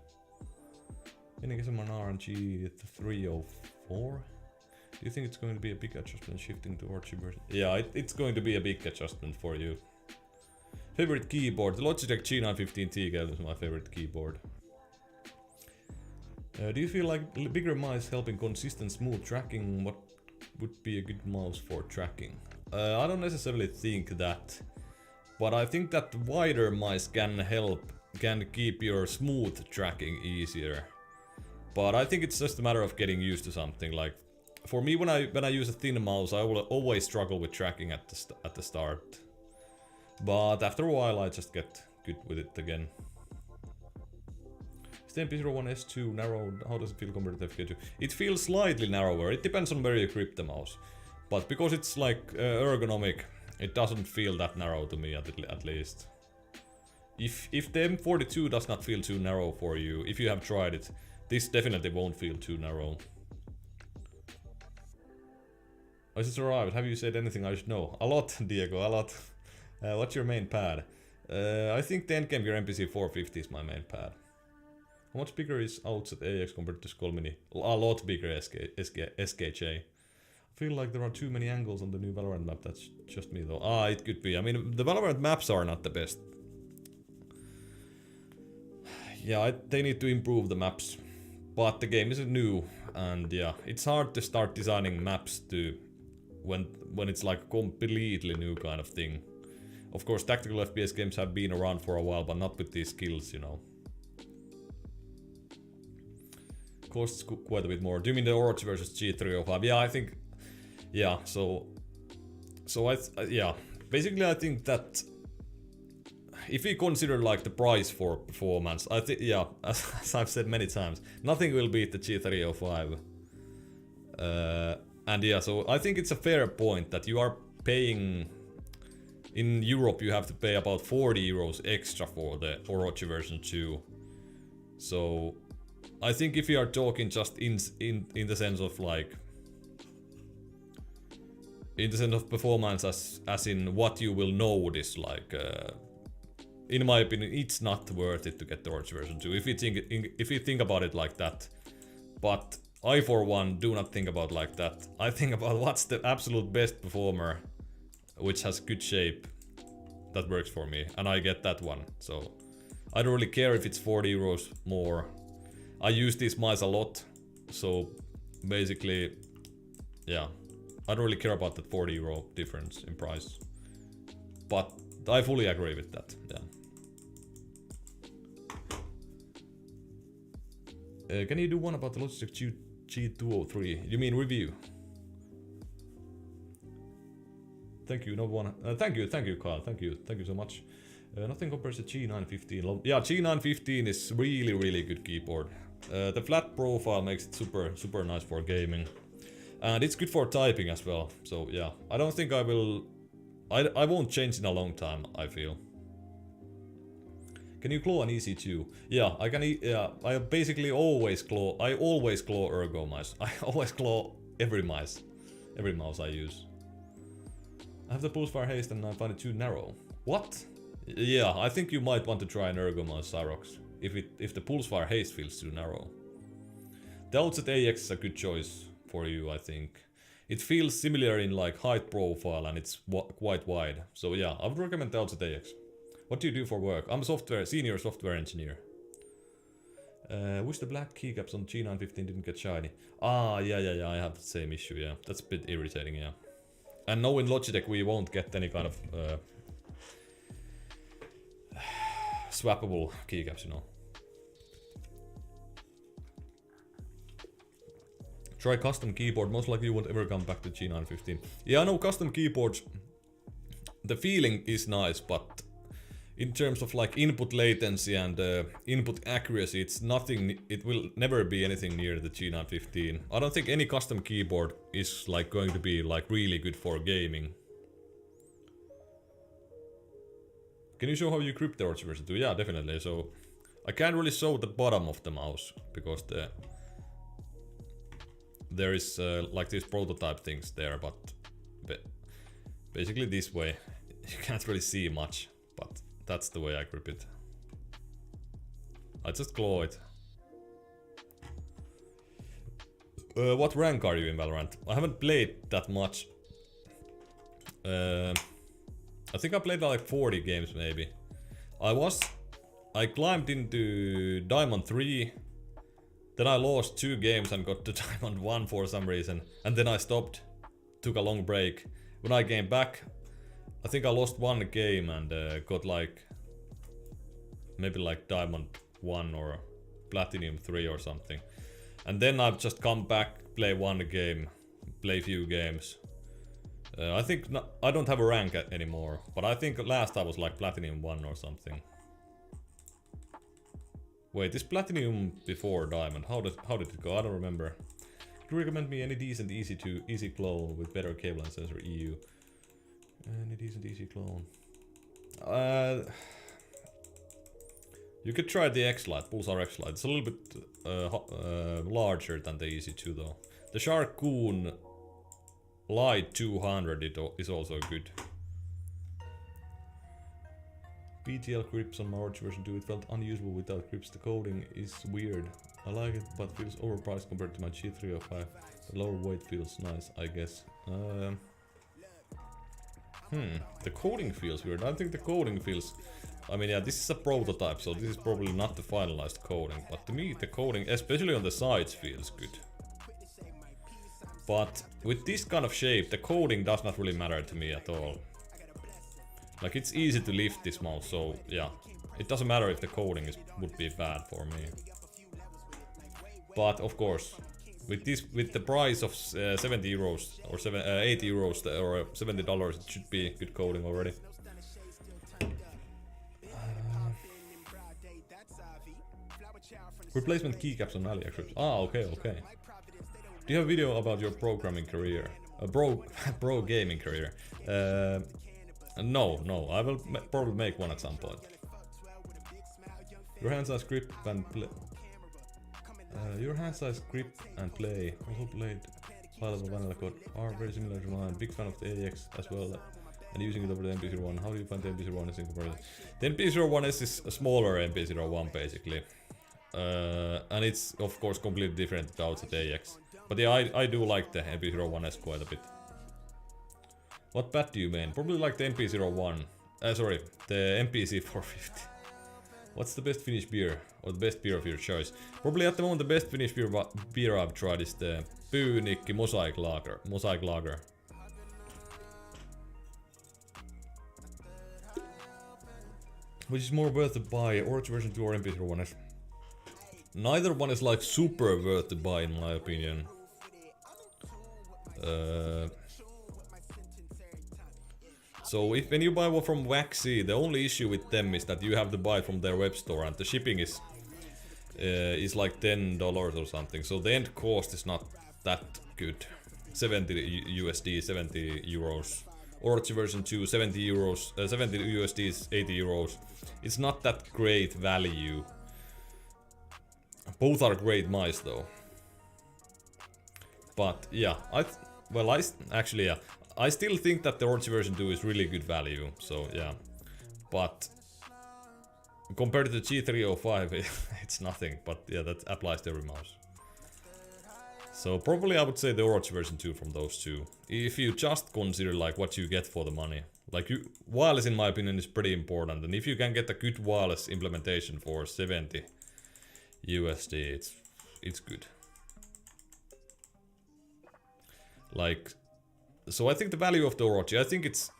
Getting some on G304. Do you think it's going to be a big adjustment shifting to Orochi version? Yeah, it's going to be a big adjustment for you. Favorite keyboard? The Logitech G915T is my favorite keyboard. Do you feel like bigger mice helping consistent smooth tracking? What would be a good mouse for tracking? I don't necessarily think that. But I think that wider mice can keep your smooth tracking easier. But I think it's just a matter of getting used to something. Like, for me, when I use a thin mouse, I will always struggle with tracking at the start. But after a while, I just get good with it again. Is the NP-01S narrow? How does it feel compared to the FK2? It feels slightly narrower. It depends on where you grip the mouse. But because it's like ergonomic, it doesn't feel that narrow to me at least. If the M42 does not feel too narrow for you, if you have tried it, this definitely won't feel too narrow. I just arrived. Have you said anything I should know? A lot, Diego, a lot. What's your main pad? I think the Endgame Gear MPC 450 is my main pad. How much bigger is Outset AX compared to Skull Mini? A lot bigger SKJ. I feel like there are too many angles on the new Valorant map. That's just me though. Ah, it could be. I mean, the Valorant maps are not the best. Yeah, they need to improve the maps. But the game is new, and yeah, it's hard to start designing maps to when it's like a completely new kind of thing. Of course, tactical FPS games have been around for a while, but not with these skills, you know. Costs quite a bit more. Do you mean the Orochi versus G305? Yeah, I think. Yeah, yeah. Basically, I think that if we consider like the price for performance, I think, yeah, as I've said many times, nothing will beat the G305. And yeah, so I think it's a fair point that you are paying. In Europe, you have to pay about 40 euros extra for the Orochi version 2. So I think if you are talking just in the sense of like, in the sense of performance as in what you will notice, like, in my opinion, it's not worth it to get the Orochi version 2 if you think about it like that. But I, for one, do not think about like that. I think about what's the absolute best performer, which has good shape, that works for me, and I get that one. So I don't really care if it's 40 euros more. I use these mice a lot, so basically, yeah, I don't really care about that 40 euro difference in price. But I fully agree with that, yeah. Can you do one about the Logitech G203? You mean review? Thank you, no one. Thank you, Kyle. Thank you so much. Nothing compares to G915. Yeah, G915 is really good keyboard. The flat profile makes it super nice for gaming, and it's good for typing as well. So yeah, I don't think I will. I won't change in a long time, I feel. Can you claw an EC2? Yeah, I can. Yeah, I basically always claw. I always claw ergo mice. I always claw every mouse I use. I have the pulsefire haste and I find it too narrow. What? Yeah, I think you might want to try an ergo mouse, Cyrox, if the pulsefire haste feels too narrow. The Outset AX is a good choice for you, I think. It feels similar in like height profile and it's quite wide. So yeah, I would recommend the Outset AX. What do you do for work? I'm a senior software engineer. Wish the black keycaps on G915 didn't get shiny. Ah, yeah, I have the same issue, yeah. That's a bit irritating, yeah. And now in Logitech we won't get any kind of swappable keycaps, you know. Try custom keyboard, most likely you won't ever come back to G915. Yeah, I know custom keyboards, the feeling is nice, but in terms of like input latency and input accuracy, it's nothing, it will never be anything near the G915. I don't think any custom keyboard is like going to be like really good for gaming. Can you show how you grip the Orochi version 2? Yeah, definitely. So I can't really show the bottom of the mouse because there is like these prototype things there, but basically this way you can't really see much, but that's the way I grip it. I just claw it. What rank are you in Valorant? I haven't played that much. I think I played like 40 games maybe. I climbed into Diamond 3. Then I lost 2 games and got to Diamond 1 for some reason. And then I stopped. Took a long break. When I came back, I think I lost 1 game and got like maybe like Diamond 1 or Platinum 3 or something. And then I've just come back, play 1 game, play few games. I think I don't have a rank anymore, but I think last I was like Platinum 1 or something. Wait, is Platinum before Diamond? How did it go? I don't remember. Do you recommend me any decent easy clone with better cable and sensor EU? Any decent easy clone? You could try the X-Lite, Pulsar X-Lite. It's a little bit larger than the EC2 though. The Sharkoon Lite 200 is also good. BTL grips on my Orochi version 2, it felt unusable without grips. The coding is weird. I like it, but feels overpriced compared to my G305. The lower weight feels nice, I guess. The coding feels weird. I think the coding feels... I mean, yeah, this is a prototype, so this is probably not the finalized coding. But to me, the coding, especially on the sides, feels good. But with this kind of shape, the coding does not really matter to me at all. Like, it's easy to lift this mouse, so yeah. It doesn't matter if the coding would be bad for me. But of course, with the price of 70 euros or 80 euros or $70, it should be good coding already. Replacement keycaps on AliExpress. Ah, okay. Do you have a video about your programming career? Pro gaming career? No. I will probably make one at some point. Your hand-size grip and play. Your hand-size grip and play. Also played high-level vanilla code. Are very similar to mine. Big fan of the AX as well. And using it over the MP01. How do you find the MP01S in comparison? The MP01S is a smaller MP01 basically. And it's of course completely different to outside AX. But yeah, I do like the MP01S quite a bit. What bat do you mean? Probably like the MP01. Sorry, the MPC 450. What's the best Finnish beer? Or the best beer of your choice? Probably at the moment the best Finnish beer I've tried is the Pyynikki Mosaic Lager. Which is more worth to buy, Orochi version 2 or MP01S? Neither one is like super worth to buy in my opinion. So when you buy one from VAXEE, the only issue with them is that you have to buy it from their web store and the shipping is like $10 or something. So the end cost is not that good. 70 USD, 70 euros. Orochi version 2, 70 euros, 70 USD is 80 euros. It's not that great value. Both are great mice though. But yeah, I still think that the Orochi version 2 is really good value, so yeah. But compared to the G305, it's nothing, but yeah, that applies to every mouse. So probably I would say the Orochi version 2 from those two. If you just consider like what you get for the money. Like wireless in my opinion is pretty important, and if you can get a good wireless implementation for 70 USD, it's good. Like, so I think the value of the Orochi, I think it's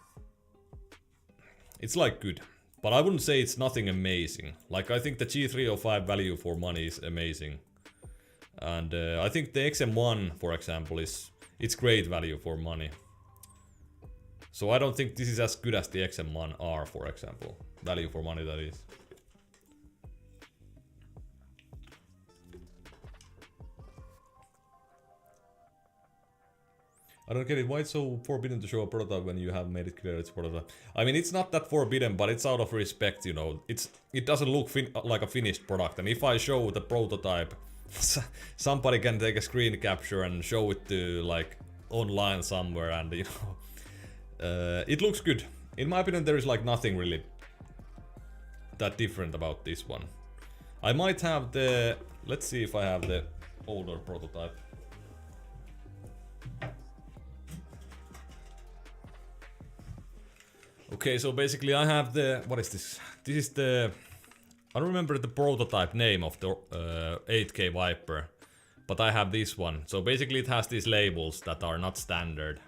like good. But I wouldn't say it's nothing amazing. Like, I think the G305 value for money is amazing. And I think the XM1, for example, it's great value for money. So I don't think this is as good as the XM1R, for example. Value for money, that is. I don't get it. Why it's so forbidden to show a prototype when you have made it clear it's prototype? I mean, it's not that forbidden, but it's out of respect, you know. It doesn't look like a finished product. And if I show the prototype, somebody can take a screen capture and show it to, like, online somewhere, and, you know, it looks good. In my opinion, there is, like, nothing really that different about this one. I might have the... Let's see if I have the older prototype. Okay, so basically I have the... What is this? This is the... I don't remember the prototype name of the 8K Viper. But I have this one. So basically it has these labels that are not standard.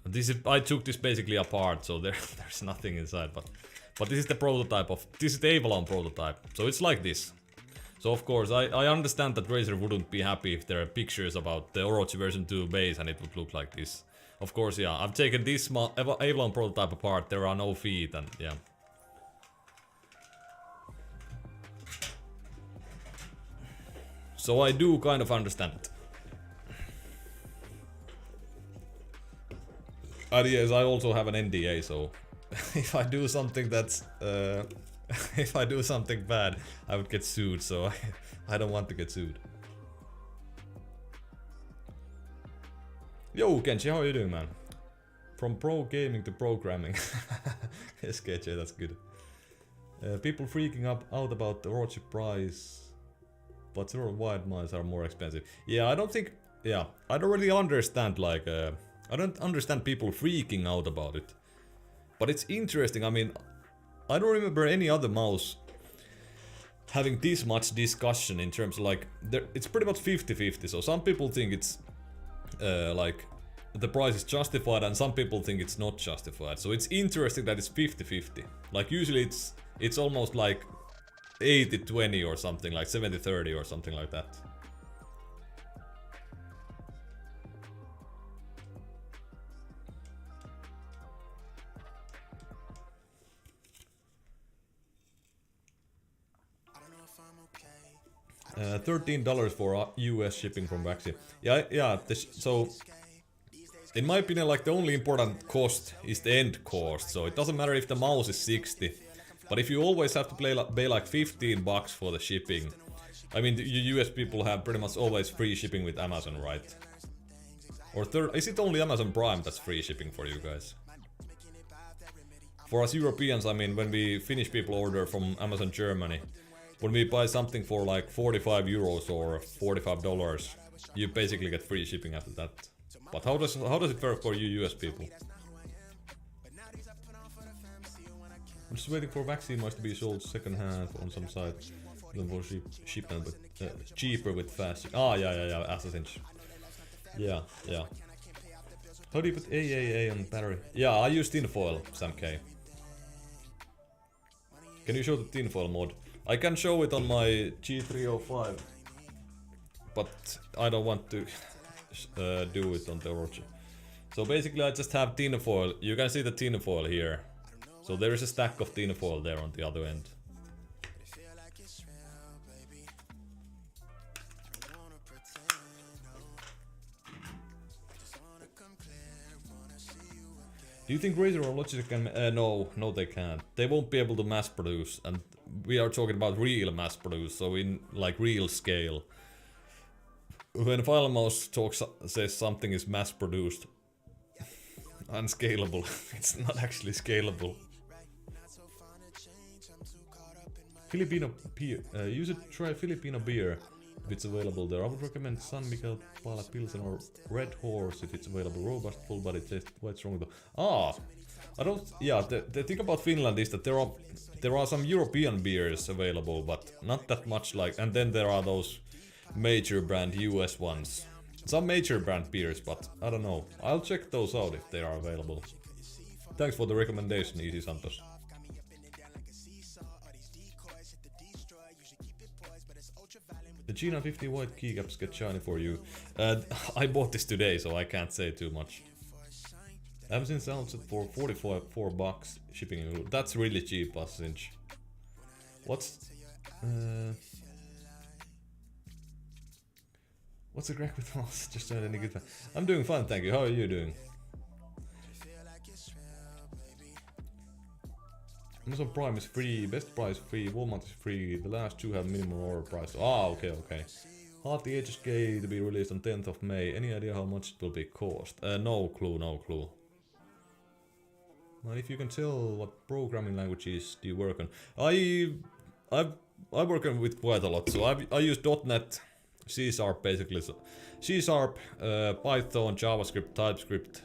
This is, I took this basically apart, so there's nothing inside. But this is the prototype of... This is the Avalon prototype. So it's like this. So of course I understand that Razer wouldn't be happy if there are pictures about the Orochi version 2 base and it would look like this. Of course, yeah, I've taken this Avalon prototype apart, there are no feet, and yeah. So I do kind of understand it. And yes, I also have an NDA, so if I do something that's... if I do something bad, I would get sued, so I don't want to get sued. Yo, Kenji, how are you doing, man? From pro gaming to programming. SKJ, that's good. People freaking out about the Orochi price, but several wide miles are more expensive. Yeah, I don't think... Yeah, I don't really understand, like... I don't understand people freaking out about it. But it's interesting, I mean... I don't remember any other mouse having this much discussion in terms of, like... It's pretty much 50-50, so some people think it's... like, the price is justified, and some people think it's not justified. So it's interesting that it's 50-50. Like, usually it's almost like 80-20 or something, like 70-30 or something like that. $13 for US shipping from VAXEE. Yeah, so... In my opinion, like, the only important cost is the end cost, so it doesn't matter if the mouse is 60. But if you always have to pay like $15 for the shipping... I mean, you US people have pretty much always free shipping with Amazon, right? Or is it only Amazon Prime that's free shipping for you guys? For us Europeans, I mean, when we Finnish people order from Amazon Germany, when we buy something for like 45 euros or $45, you basically get free shipping after that. But how does it work for you US people? I'm just waiting for vaccine mice to be sold second hand on some site. Then for shipment, but cheaper with fast. Ah, yeah, Assassin's. Yeah. How do you put AAA on battery? Yeah, I use tinfoil, Sam K. Can you show the tinfoil mod? I can show it on my G305, but I don't want to do it on the Orochi. So basically I just have tinfoil. You can see the tinfoil here. So there is a stack of tinfoil there on the other end. Do you think RAZER Orochi can... no, they can't. They won't be able to mass produce, and we are talking about real mass produce, so in like real scale. When FileMouse says something is mass produced, unscalable, it's not actually scalable. Filipino beer. You should try Filipino beer if it's available there. I would recommend San Miguel Pala Pilsen or Red Horse if it's available. Robust, full body taste, quite strong though. Ah, I don't. Yeah, the thing about Finland is that there are some European beers available, but not that much. Like, and then there are those major brand US ones. Some major brand beers, but I don't know. I'll check those out if they are available. Thanks for the recommendation, Easy Santos. The G950 white keycaps get shiny for you. I bought this today, so I can't say too much. I have since announced it for $44 shipping. That's really cheap, Cinch. What's the crack with mouse? Just any good fan. I'm doing fine, thank you. How are you doing? Amazon Prime is free, Best Buy is free, Walmart is free, the last two have minimum order price. Ah, okay. Half the HSK to be released on 10th of May. Any idea how much it will be cost? No clue. Well, if you can tell what programming languages do you work on? I work on with quite a lot, so I use .NET, C# basically. So C#, Python, JavaScript, TypeScript.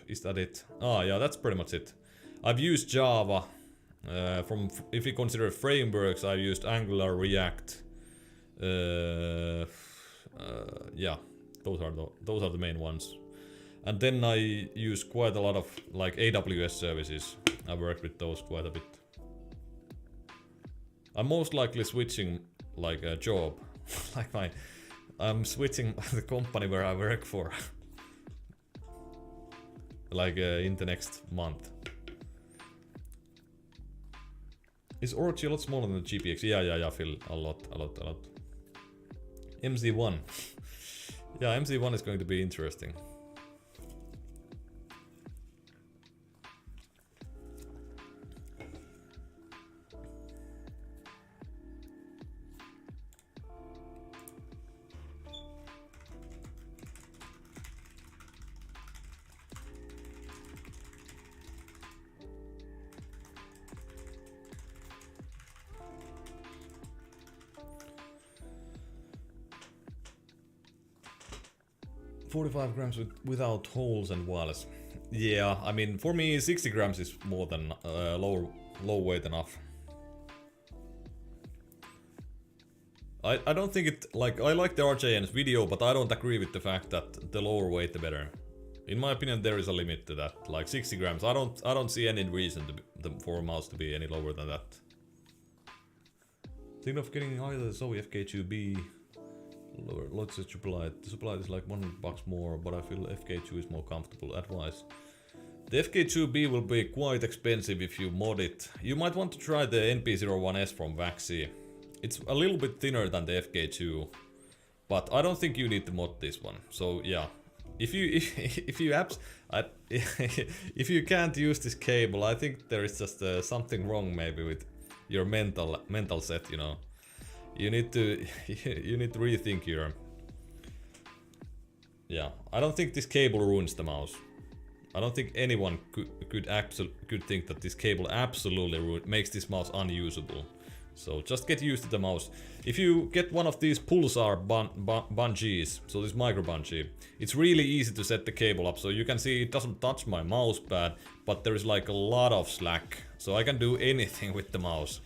Is that it? Ah, yeah, that's pretty much it. I've used Java. If you consider frameworks, I've used Angular, React. Yeah, those are the main ones. And then I use quite a lot of like AWS services. I worked with those quite a bit. I'm most likely switching like a job. I'm switching the company where I work for. Like in the next month. Is Orochi a lot smaller than the GPX? Yeah, Phil. A lot. MZ1. Yeah, MZ1 is going to be interesting. $45 grams without holes and wireless. Yeah, I mean, for me 60 grams is more than low weight enough. I don't think it, like, I like the RJN's video, but I don't agree with the fact that the lower weight the better. In my opinion, there is a limit to that. Like 60 grams, I don't see any reason for a mouse to be any lower than that. Think of getting either the Zoe FK2B lower lots of supply. The supply is like $100 more, but I feel FK2 is more comfortable. Advice. The FK2B will be quite expensive if you mod it. You might want to try the NP-01S from VAXEE. It's a little bit thinner than the FK2, but I don't think you need to mod this one. So yeah, if you can't use this cable, I think there is just something wrong maybe with your mental set. You know, you need to rethink your. Yeah, I don't think this cable ruins the mouse. I don't think anyone could think that this cable absolutely makes this mouse unusable. So just get used to the mouse. If you get one of these pulsar bungees, so this micro bungee, it's really easy to set the cable up. So you can see it doesn't touch my mouse pad, but there is like a lot of slack. So I can do anything with the mouse.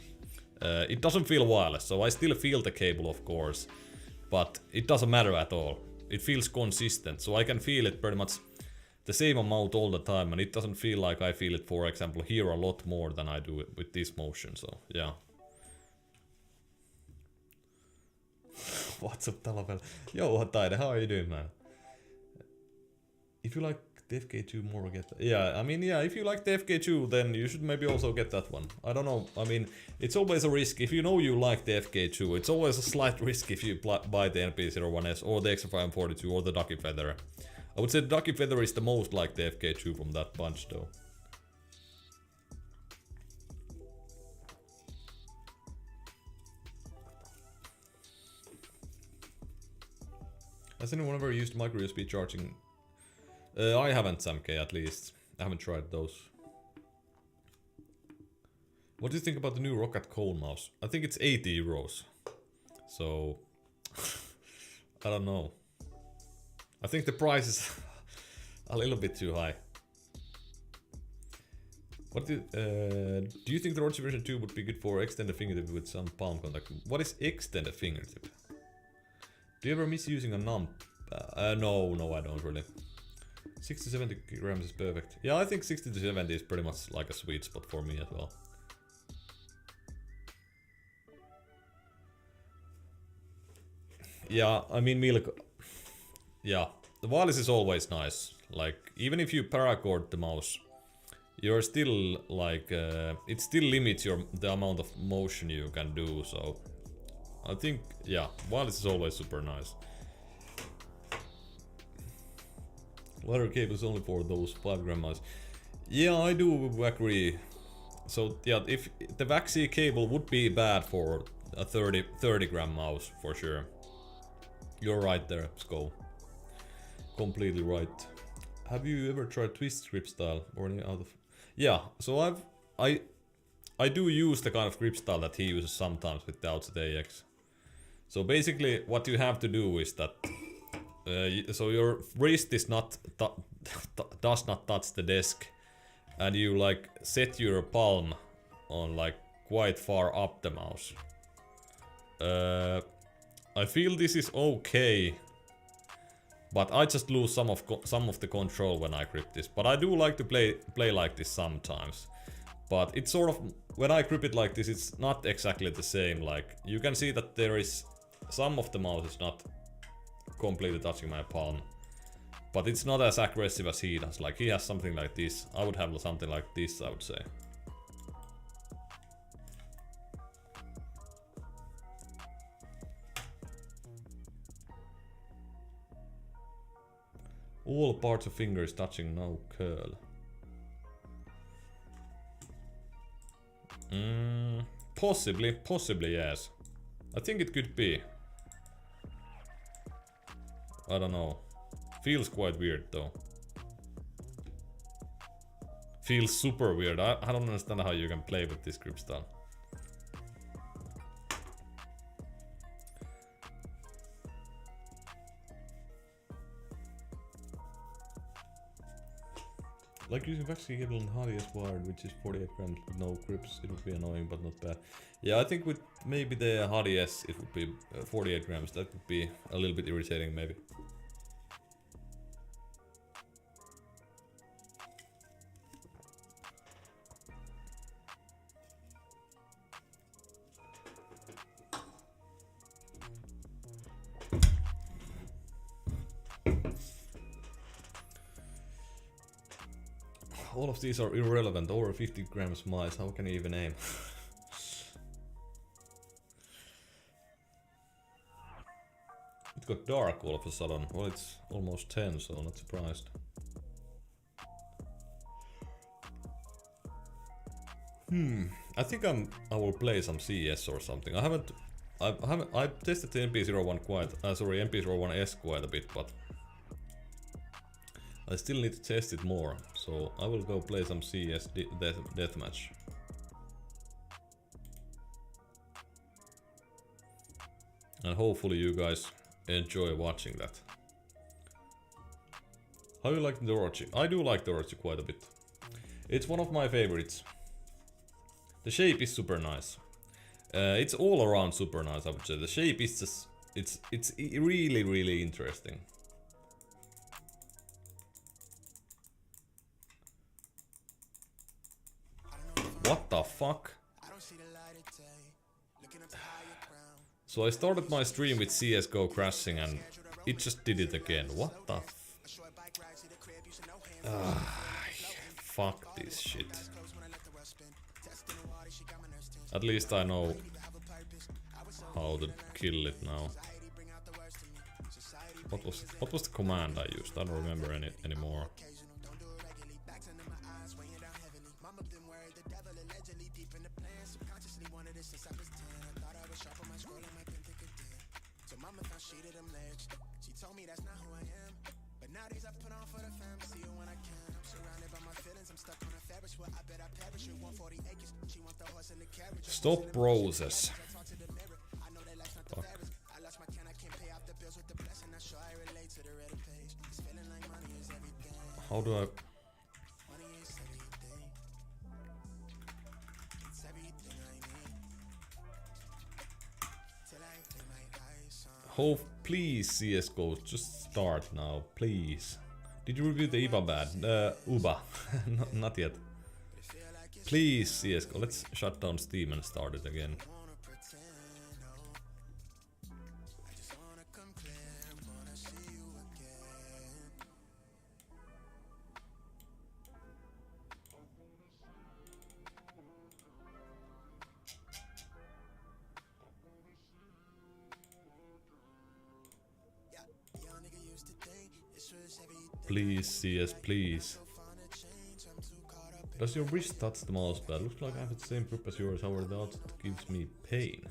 It doesn't feel wireless, so I still feel the cable, of course, but it doesn't matter at all. It feels consistent, so I can feel it pretty much the same amount all the time, and it doesn't feel like I feel it, for example, here a lot more than I do with this motion, so yeah. What's up, Talabel? Yo, Taide, how are you doing, man? If you like the FK2 more, get that. Yeah, I mean, yeah, if you like the FK2, then you should maybe also get that one. I don't know, I mean, it's always a risk. If you know you like the FK2, it's always a slight risk if you buy the NP-01S or the XFIM42 or the Ducky Feather. I would say the Ducky Feather is the most like the FK2 from that bunch, though. Has anyone ever used micro USB charging? I haven't, Samk, at least. I haven't tried those. What do you think about the new Rocket Cone mouse? I think it's 80 euros. So, I don't know. I think the price is a little bit too high. What do you think the Orochi version 2 would be good for extended fingertip with some palm contact? What is extended fingertip? Do you ever miss using a No, I don't really. 60-70 grams is perfect. Yeah, I think 60 to 70 is pretty much like a sweet spot for me as well. Yeah, I mean milk. Yeah, the wireless is always nice. Like, even if you paracord the mouse, you're still like, it still limits the amount of motion you can do, so I think, yeah, wireless is always super nice. Wire cable is only for those 5 gram mice. Yeah, I do agree. So yeah, if the VAXEE cable would be bad for a 30 gram mouse for sure. You're right there, Skull. Completely right. Have you ever tried twist grip style or any other? Yeah, so I do use the kind of grip style that he uses sometimes with the Outset AX. So basically, what you have to do is that so your wrist is not does not touch the desk, and you like set your palm on like quite far up the mouse. I feel this is okay, but I just lose some of the control when I grip this. But I do like to play like this sometimes. But it's sort of, when I grip it like this, it's not exactly the same. Like, you can see that there is some of the mouse is not completely touching my palm, but it's not as aggressive as he does. Like, he has something like this. I would have something like this, I would say. All parts of fingers touching, no curl. Possibly yes. I think it could be. I don't know. Feels quite weird though. Feels super weird. I don't understand how you can play with this grip style. Like using VAXEE cable and Hardy wired, which is 48 grams with no grips, it would be annoying but not bad. Yeah, I think with maybe the Hardy S it would be 48 grams, that would be a little bit irritating maybe. All of these are irrelevant, over 50 grams mice, how can you even aim? It got dark all of a sudden. Well, it's almost 10, so not surprised. I think I will play some CS or something. I've tested the NP-01 NP-01S quite a bit, but I still need to test it more, so I will go play some CS deathmatch. And hopefully you guys enjoy watching that. How you like the Orochi? I do like the Orochi quite a bit. It's one of my favorites. The shape is super nice. It's all around super nice, I would say. The shape is just... It's really interesting. What the fuck? So I started my stream with CSGO crashing and it just did it again. What the fuck this shit. At least I know how to kill it now. What was the command I used? I don't remember anymore. Stop process. Fuck. How do I... please CSGO, just start now, please. Did you review the IBA bad? UBA. Not yet. Please CSGO, let's shut down Steam and start it again. Please, CS, please. Does your wrist touch the mouse pad? Looks like I have the same grip as yours, however the output gives me pain.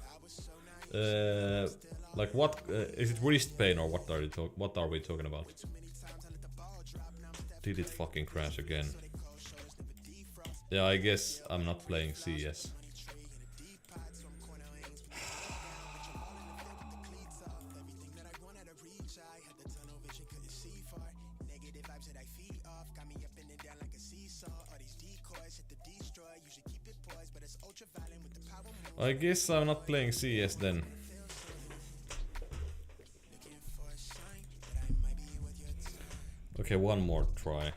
Like what? Is it wrist pain or what are we talking about? Did it fucking crash again? Yeah, I guess I'm not playing CS. I guess I'm not playing CS then. Okay, one more try.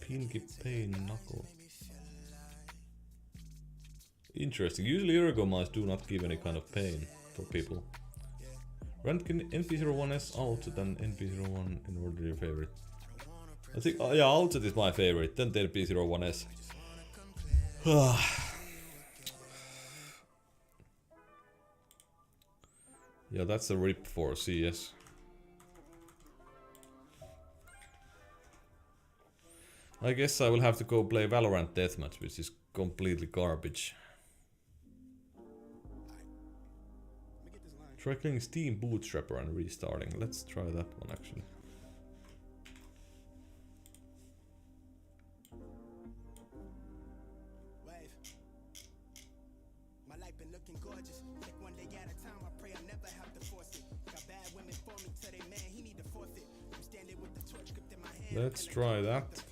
Pinky pain knuckle. Interesting. Usually ergomice do not give any kind of pain for people. Röntgen NP-01S Outset and NP-01 in order your favorite. I think yeah, Outset is my favorite, then the NP-01S. Yeah, that's a rip for CS. I guess I will have to go play Valorant Deathmatch, which is completely garbage. Tracking Steam Bootstrapper and restarting. Let's try that one actually. Let's try that.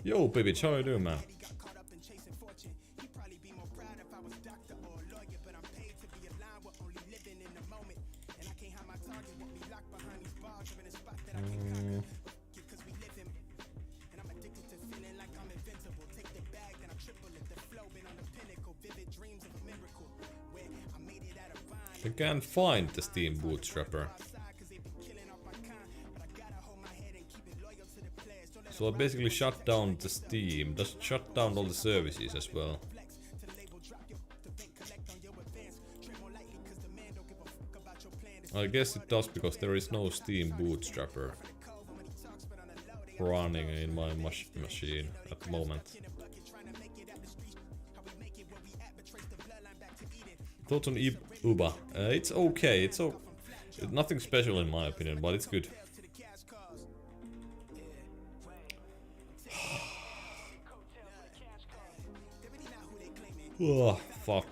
Yo, baby, how you doing, man? I can't find the Steam Bootstrapper. So I basically shut down the Steam. Does it shut down all the services as well? I guess it does because there is no Steam Bootstrapper running in my machine at the moment. Thoughts on UBA? It's okay. It's nothing special in my opinion, but it's good. Oh, fuck.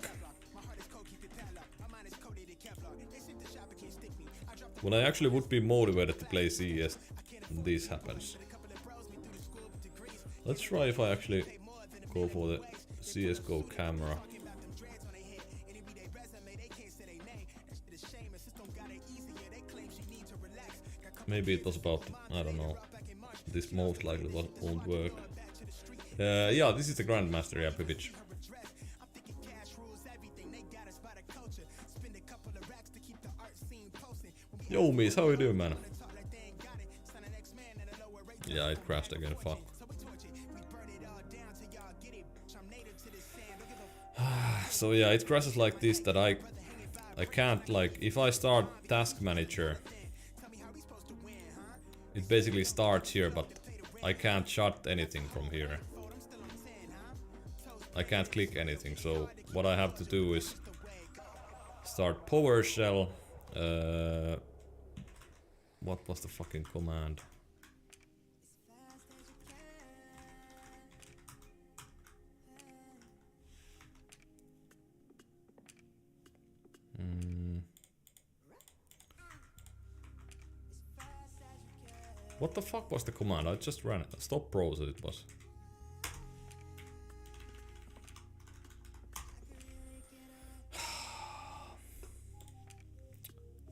When I actually would be motivated to play CS, this happens. Let's try if I actually go for the CSGO camera. Maybe it was about, I don't know. This most likely won't work. Yeah, this is the Grandmaster, yeah, Pivich. Yo, Mies, how you doing, man? Yeah, it crashed again, fuck. So yeah, it crashes like this that I can't, like, if I start Task Manager, it basically starts here, but I can't shut anything from here. I can't click anything, so what I have to do is start PowerShell. What was the fucking command? What the fuck was the command? I just ran it. Stop browser it was.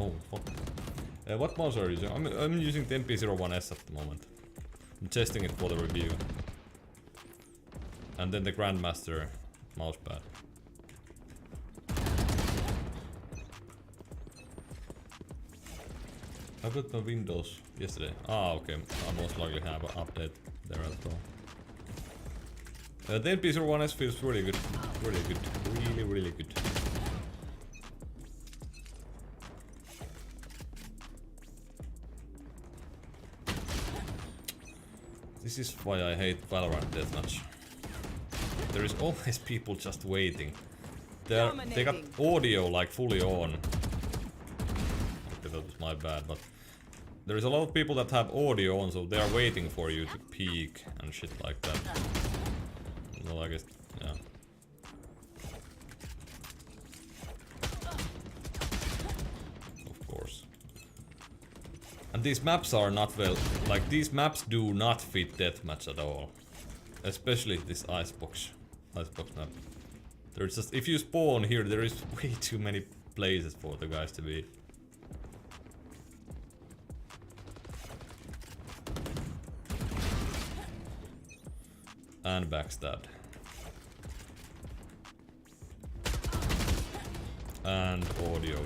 Oh, fuck. What mouse are you using? I'm using the NP-01S at the moment. I'm testing it for the review. And then the Grandmaster mousepad. I got my Windows yesterday. Ah, okay. I most likely have an update there as well. The NP-01S feels really good. Really good. Really, really good. This is why I hate Valorant Deathmatch. There is always people just waiting. They got audio like fully on. Okay, that was my bad, but there is a lot of people that have audio on, so they are waiting for you to peek and shit like that. Well, I guess, yeah. Of course. And these maps are not well, like these maps do not fit deathmatch at all. Especially this icebox map. There's just, if you spawn here, there is way too many places for the guys to be. And backstabbed. And audio.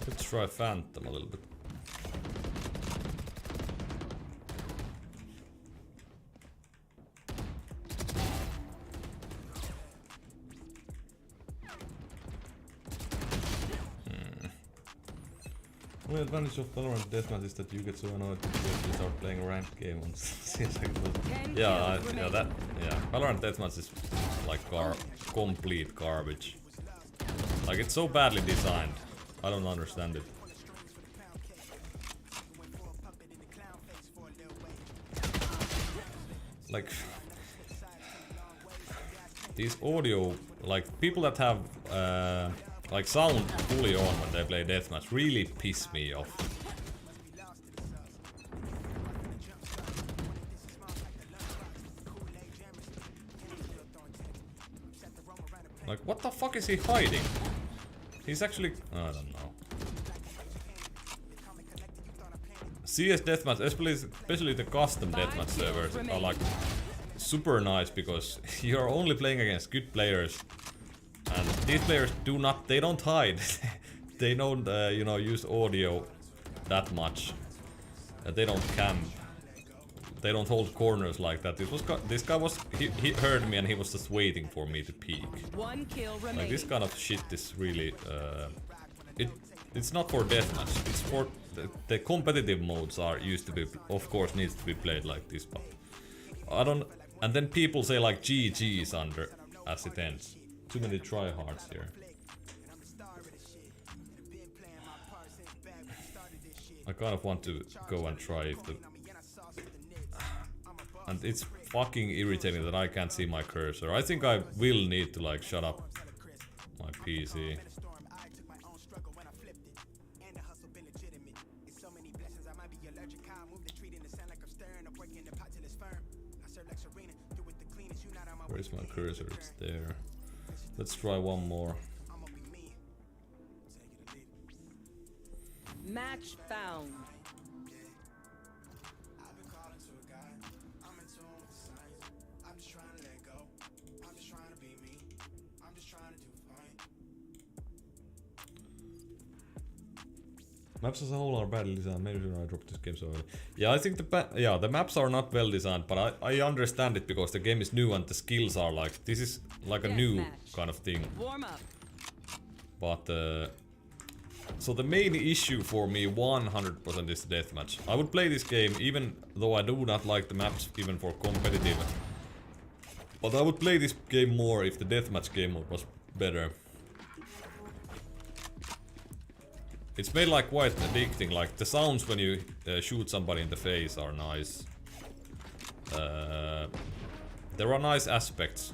Let's try Phantom a little bit. The only advantage of Valorant Deathmatch is that you get so annoyed if you start playing a ranked game on CS. Yeah, Valorant Deathmatch is like complete garbage. Like, it's so badly designed. I don't understand it. Like, these audio, like people that have like sound fully on when they play deathmatch really piss me off. Like, what the fuck is he hiding? He's actually... I don't know. CS deathmatch, especially the custom deathmatch servers, are like super nice because you're only playing against good players, and these players they don't hide. They don't, you know, use audio that much. They don't camp. They don't hold corners like that. This guy was, he heard me and he was just waiting for me to peek. One kill remaining. Like, this kind of shit is really, it's not for deathmatch. It's for the competitive modes are used to be, of course, needs to be played like this, but I don't. And then people say like GG's under as it ends. Too many tryhards here. I kind of want to go and try if the. And it's fucking irritating that I can't see my cursor. I think I will need to like shut up my PC. Where is my cursor? It's there. Let's try one more. Match found. Maps as a whole are badly designed. Maybe I dropped this game so early. Yeah, I think the maps are not well designed, but I understand it because the game is new and the skills are like, this is like a new kind of thing. Warm up. But So the main issue for me 100% is the deathmatch. I would play this game even though I do not like the maps even for competitive. But I would play this game more if the deathmatch game was better. It's made like quite addicting, like the sounds when you shoot somebody in the face are nice. There are nice aspects,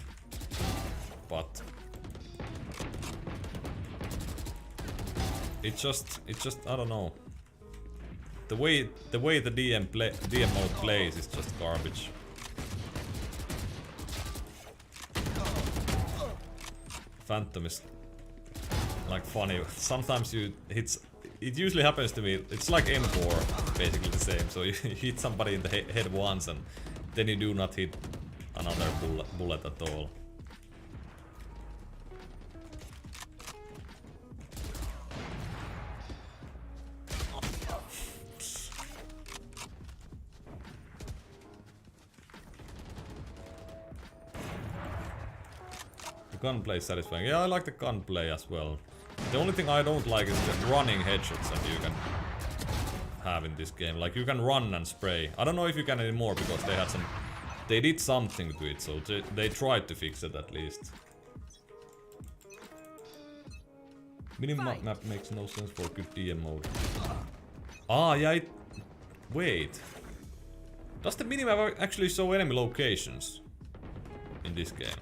but it's just I don't know. The way the DM mode plays is just garbage. Phantom is like funny. Sometimes you hit. It usually happens to me. It's like M4, basically the same. So you hit somebody in the head once, and then you do not hit another bullet at all. The gunplay is satisfying. Yeah, I like the gunplay as well. The only thing I don't like is the running headshots that you can have in this game. Like you can run and spray. I don't know if you can anymore because they had some. They did something to it, so they tried to fix it at least. Minimap map makes no sense for good DM mode. Ah, yeah. Wait. Does the minimap actually show enemy locations in this game?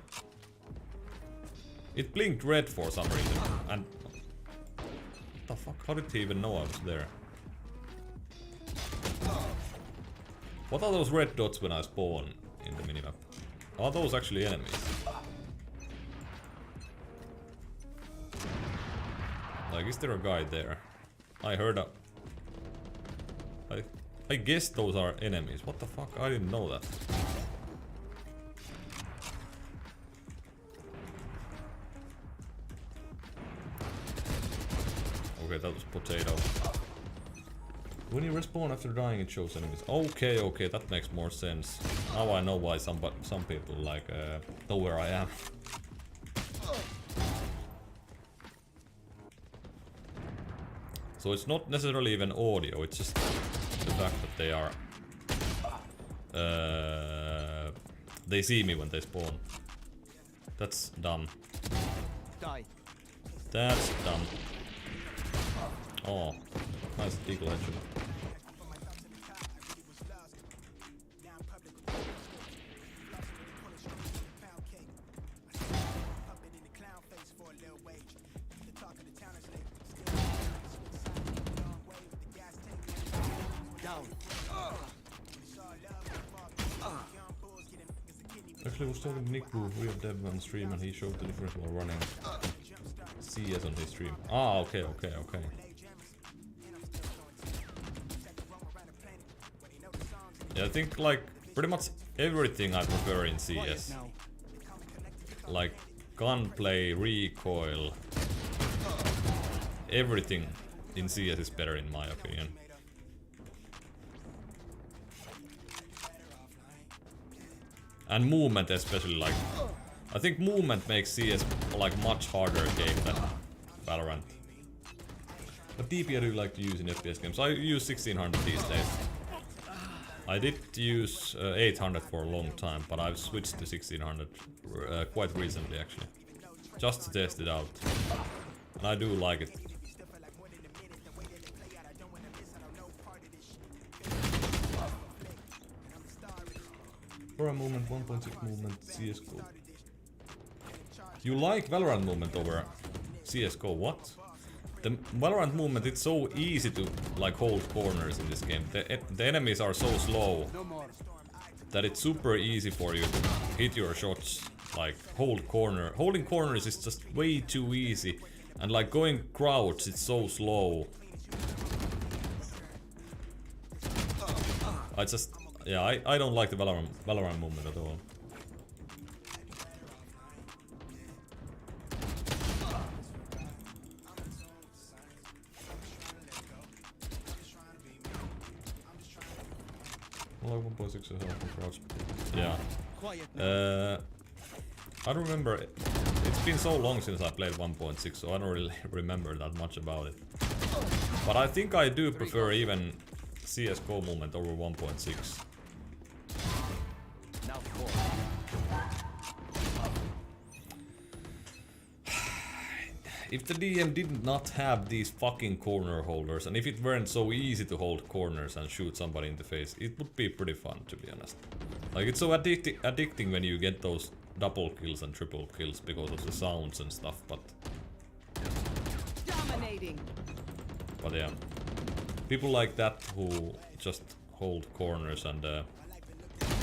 It blinked red for some reason, and what the fuck? How did he even know I was there? What are those red dots when I spawn in the minimap? Are those actually enemies? Like, is there a guy there? I heard a... I guess those are enemies. What the fuck? I didn't know that. Okay, that was potato. When you respawn after dying, it shows enemies. Okay, okay, that makes more sense. Now I know why some people like know where I am. So it's not necessarily even audio. It's just the fact that they are. They see me when they spawn. That's dumb. Die. That's dumb. Oh, nice eagle headshot. Actually, I was talking to Nick, real dev on stream, and he showed the difference while running CS on his stream. Ah, okay, okay, okay. Yeah, I think like pretty much everything I prefer in CS. Like gunplay, recoil, everything in CS is better in my opinion. And movement especially, like I think movement makes CS like much harder game than Valorant. What DPI do you like to use in FPS games? I use 1600 these days. I did use 800 for a long time, but I've switched to 1600 quite recently actually. Just to test it out. And I do like it. For a movement, 1.6 movement, CSGO. You like Valorant movement over CSGO, what? The Valorant movement, it's so easy to like hold corners in this game. The enemies are so slow that it's super easy for you to hit your shots. Like hold corner. Holding corners is just way too easy. And like going crouch, it's so slow. Yeah, I don't like the Valorant movement at all. Well, 1.6 is helpful crouch. Yeah. I don't remember. It's been so long since I played 1.6, so I don't really remember that much about it. But I think I do prefer even CS:GO movement over 1.6. Now four. If the DM did not have these fucking corner holders, and if it weren't so easy to hold corners and shoot somebody in the face, it would be pretty fun, to be honest. Like, it's so addicting when you get those double kills and triple kills because of the sounds and stuff, but... Dominating. But yeah. People like that who just hold corners and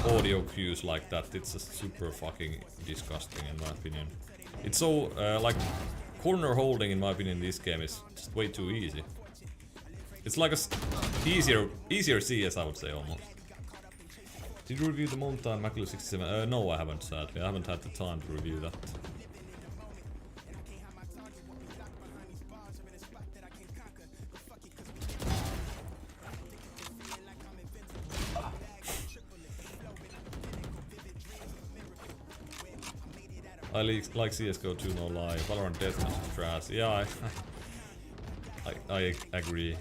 audio cues like that, it's just super fucking disgusting in my opinion. It's so, like... Corner holding, in my opinion, in this game is just way too easy. It's like a easier CS, I would say, almost. Did you review the Mountain Macula 67? No, I haven't, sadly. I haven't had the time to review that. I like CSGO 2, no lie. Valorant deathmatch is trash. Yeah, I agree.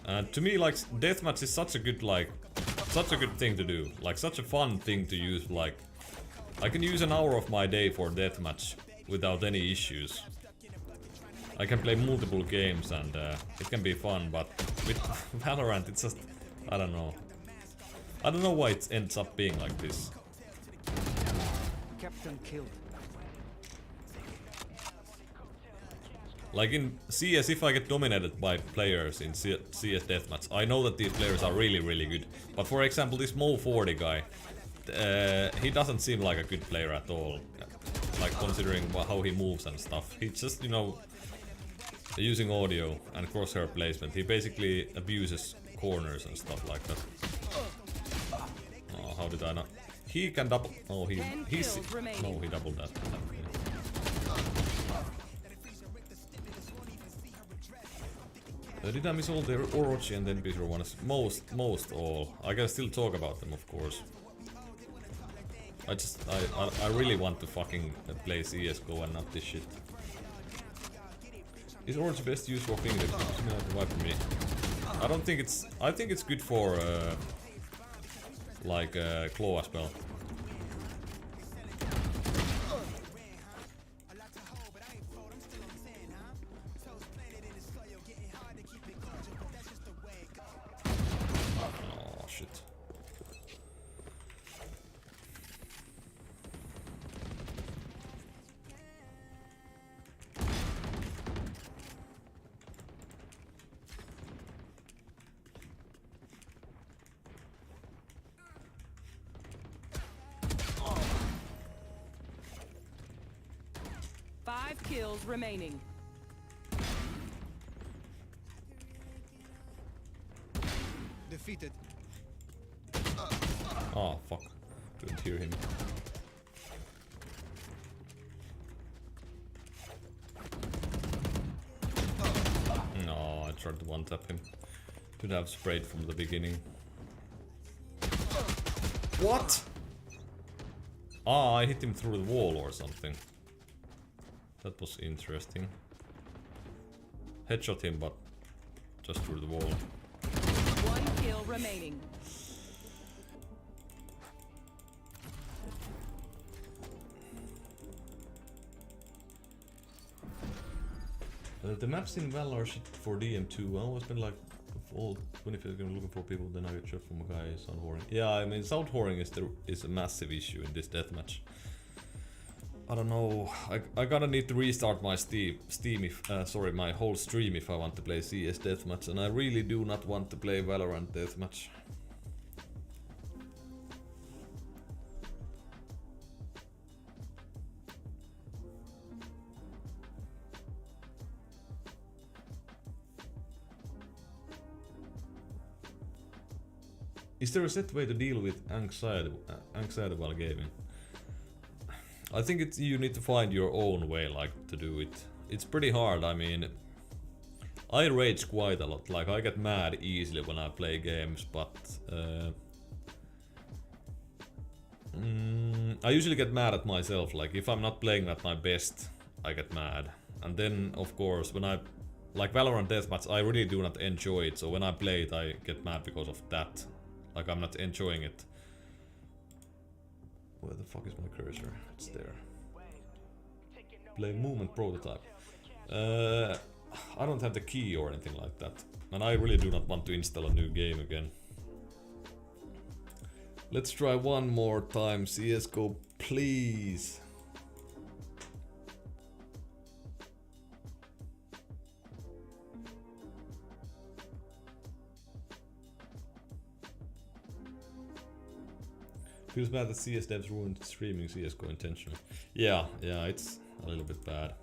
And to me, like, deathmatch is such a good thing to do. Like, such a fun thing to use. Like, I can use an hour of my day for deathmatch without any issues. I can play multiple games and it can be fun, but with Valorant it's just... I don't know. I don't know why it ends up being like this. Captain killed. Like in CS, if I get dominated by players in CS deathmatch, I know that these players are really, really good. But for example, this Mo40 guy, he doesn't seem like a good player at all. Like, considering how he moves and stuff. He's just, you know... Using audio and crosshair placement, he basically abuses corners and stuff like that. Oh, how did I not? He can double. Oh, he's no, he doubled that. Did I miss all the Orochi and NP-01S? Most all. I can still talk about them, of course. I really want to fucking play CS:GO and not this shit. Is Orochi best used for finger? Similar to wipe for me. I don't think it's... I think it's good for like claw as well. Oh shit. Kills remaining. Defeated. Oh fuck. Couldn't hear him. No, I tried to one-tap him. Could have sprayed from the beginning. What? Ah, I hit him through the wall or something. That was interesting. Headshot him, but just through the wall. One kill remaining. The maps in Val are shit for DM2. I always been like, all 25 games looking for people, then I get shot from a guy sound whoring. Yeah, I mean, sound whoring is a massive issue in this deathmatch. I don't know. I gotta need to restart my Steam if sorry, my whole stream if I want to play CS deathmatch, and I really do not want to play Valorant deathmatch. Is there a set way to deal with anxiety while gaming? I think you need to find your own way, like, to do it. It's pretty hard. I mean, I rage quite a lot. Like, I get mad easily when I play games, but I usually get mad at myself, like if I'm not playing at my best, I get mad. And then, of course, when I... Like Valorant Deathmatch, I really do not enjoy it, so when I play it, I get mad because of that. Like I'm not enjoying it. Where the fuck is my cursor? It's there. Play movement prototype. I don't have the key or anything like that. And I really do not want to install a new game again. Let's try one more time. CSGO, please. Feels bad that CS devs ruined streaming CSGO intentionally. Yeah, it's a little bit bad.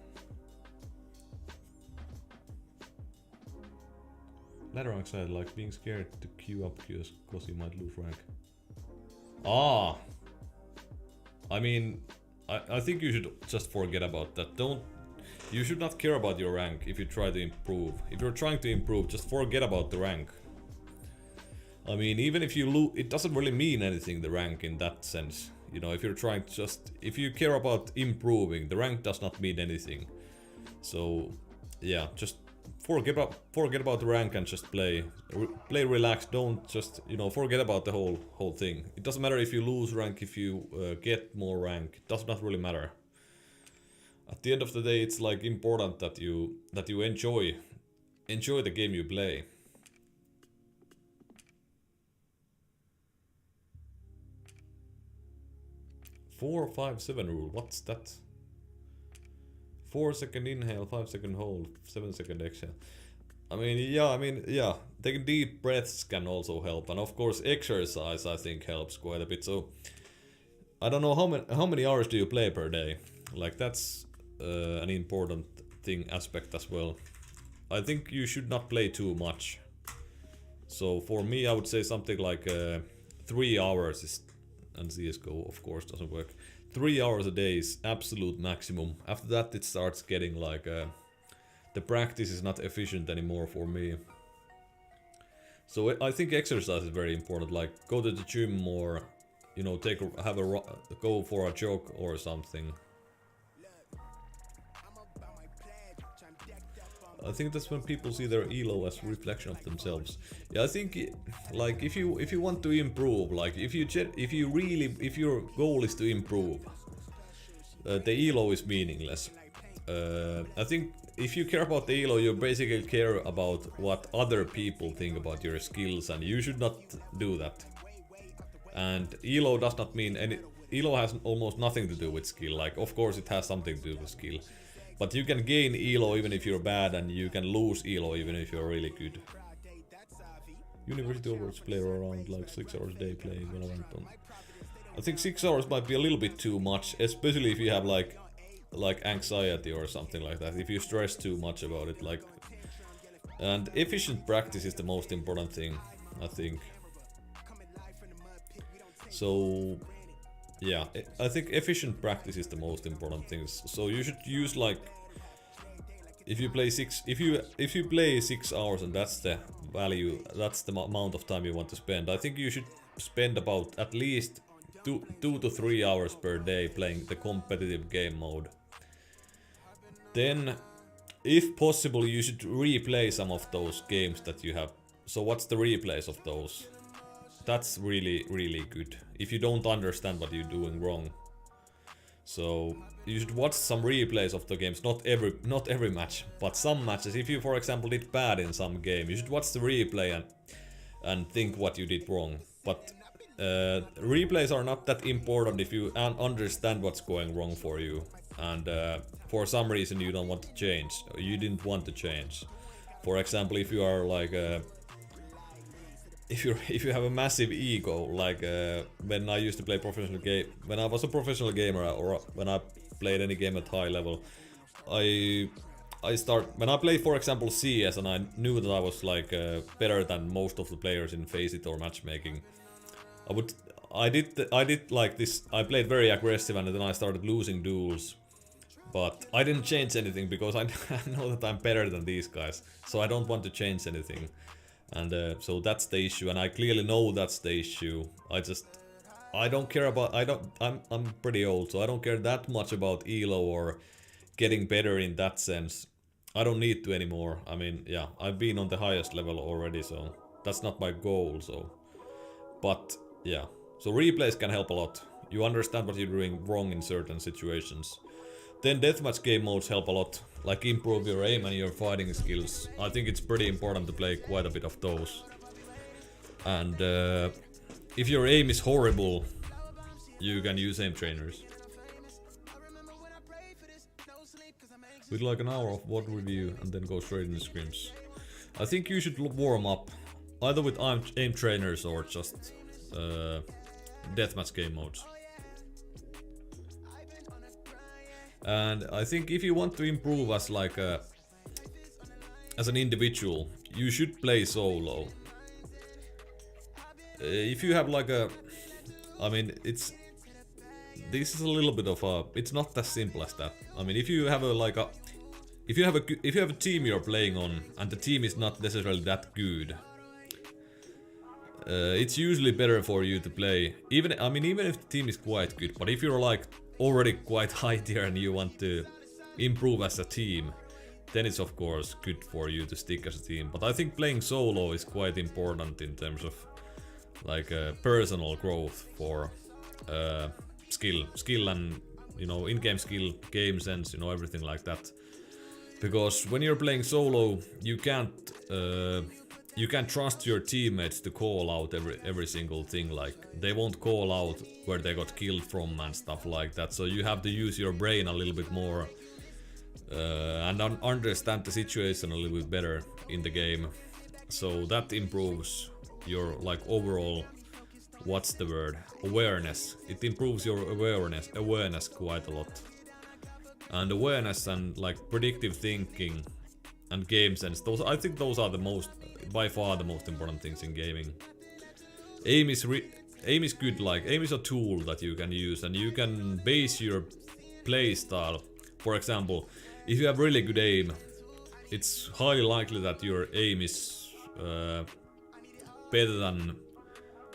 Ladder anxiety, like being scared to queue up queues because you might lose rank. Ah! I mean, I think you should just forget about that. You should not care about your rank if you try to improve. If you're trying to improve, just forget about the rank. I mean, even if you lose, it doesn't really mean anything, the rank in that sense. You know, if you're trying to if you care about improving, the rank does not mean anything. So, yeah, just forget about the rank and just play relaxed. Don't just, you know, forget about the whole thing. It doesn't matter if you lose rank, if you get more rank. It does not really matter. At the end of the day, it's like important that you enjoy the game you play. 4-5-7 rule. What's that? 4-second inhale, 5-second hold, 7-second exhale. I mean, yeah. Taking deep breaths can also help, and of course, exercise I think helps quite a bit. So, I don't know how many hours do you play per day? Like that's an important aspect as well. I think you should not play too much. So for me, I would say something like 3 hours is. And CSGO of course doesn't work. 3 hours a day is absolute maximum. After that it starts getting like the practice is not efficient anymore for me. So I think exercise is very important. Like go to the gym more, you know, go for a jog or something. I think that's when people see their elo as a reflection of themselves. Yeah, I think like if you want to improve, like if your goal is to improve, the elo is meaningless. I think if you care about the elo, you basically care about what other people think about your skills, and you should not do that. And elo does not mean any. Elo has almost nothing to do with skill. Like of course it has something to do with skill. But you can gain elo even if you're bad, and you can lose elo even if you're really good. University Overwatch play around like 6 hours a day playing Valorant. I think 6 hours might be a little bit too much, especially if you have like anxiety or something like that. If you stress too much about it, like. And efficient practice is the most important thing, I think. So. Yeah, I think efficient practice is the most important thing. So you should use like if you play 6 hours and that's the value, that's the amount of time you want to spend. I think you should spend about at least 2 to 3 hours per day playing the competitive game mode. Then, if possible, you should replay some of those games that you have. So what's the replays of those? That's really, really good. If you don't understand what you're doing wrong. So you should watch some replays of the games, not every match, but some matches. If you, for example, did bad in some game, you should watch the replay and think what you did wrong. But replays are not that important if you understand what's going wrong for you, and for some reason you don't want to change. You didn't want to change. For example, if you are like if you have a massive ego, like when I used to play professional game, when I was a professional gamer, or when I played any game at high level, when I played, for example, CS, and I knew that I was like better than most of the players in FACEIT or matchmaking. I did like this. I played very aggressive, and then I started losing duels. But I didn't change anything because I know that I'm better than these guys, so I don't want to change anything. And so that's the issue, and I clearly know that's the issue. I don't care about, I'm pretty old, so I don't care that much about elo or getting better in that sense. I don't need to anymore. I mean, yeah, I've been on the highest level already, so that's not my goal, so. But, yeah. So replays can help a lot. You understand what you're doing wrong in certain situations. Then deathmatch game modes help a lot, like improve your aim and your fighting skills. I think it's pretty important to play quite a bit of those. And if your aim is horrible, you can use aim trainers. We'd like an hour of VOD review and then go straight into scrims. I think you should warm up, either with aim trainers or just deathmatch game modes. And I think if you want to improve as like as an individual, you should play solo. If you have like a, I mean, this is a little bit of a, it's not as simple as that. I mean, if you have a like a, if you have a team you're playing on and the team is not necessarily that good, it's usually better for you to play. Even if the team is quite good, but if you're like already quite high tier and you want to improve as a team, then it's of course good for you to stick as a team. But I think playing solo is quite important in terms of like personal growth for skill and, you know, in-game skill, game sense, you know, everything like that. Because when you're playing solo, you can't trust your teammates to call out every single thing. Like, they won't call out where they got killed from and stuff like that. So you have to use your brain a little bit more and understand the situation a little bit better in the game. So that improves your like overall, what's the word, awareness. It improves your awareness quite a lot. And awareness and like predictive thinking and game sense, I think those are the most, by far the most important things in gaming. Aim is good, like aim is a tool that you can use and you can base your play style. For example, if you have really good aim, it's highly likely that your aim is better than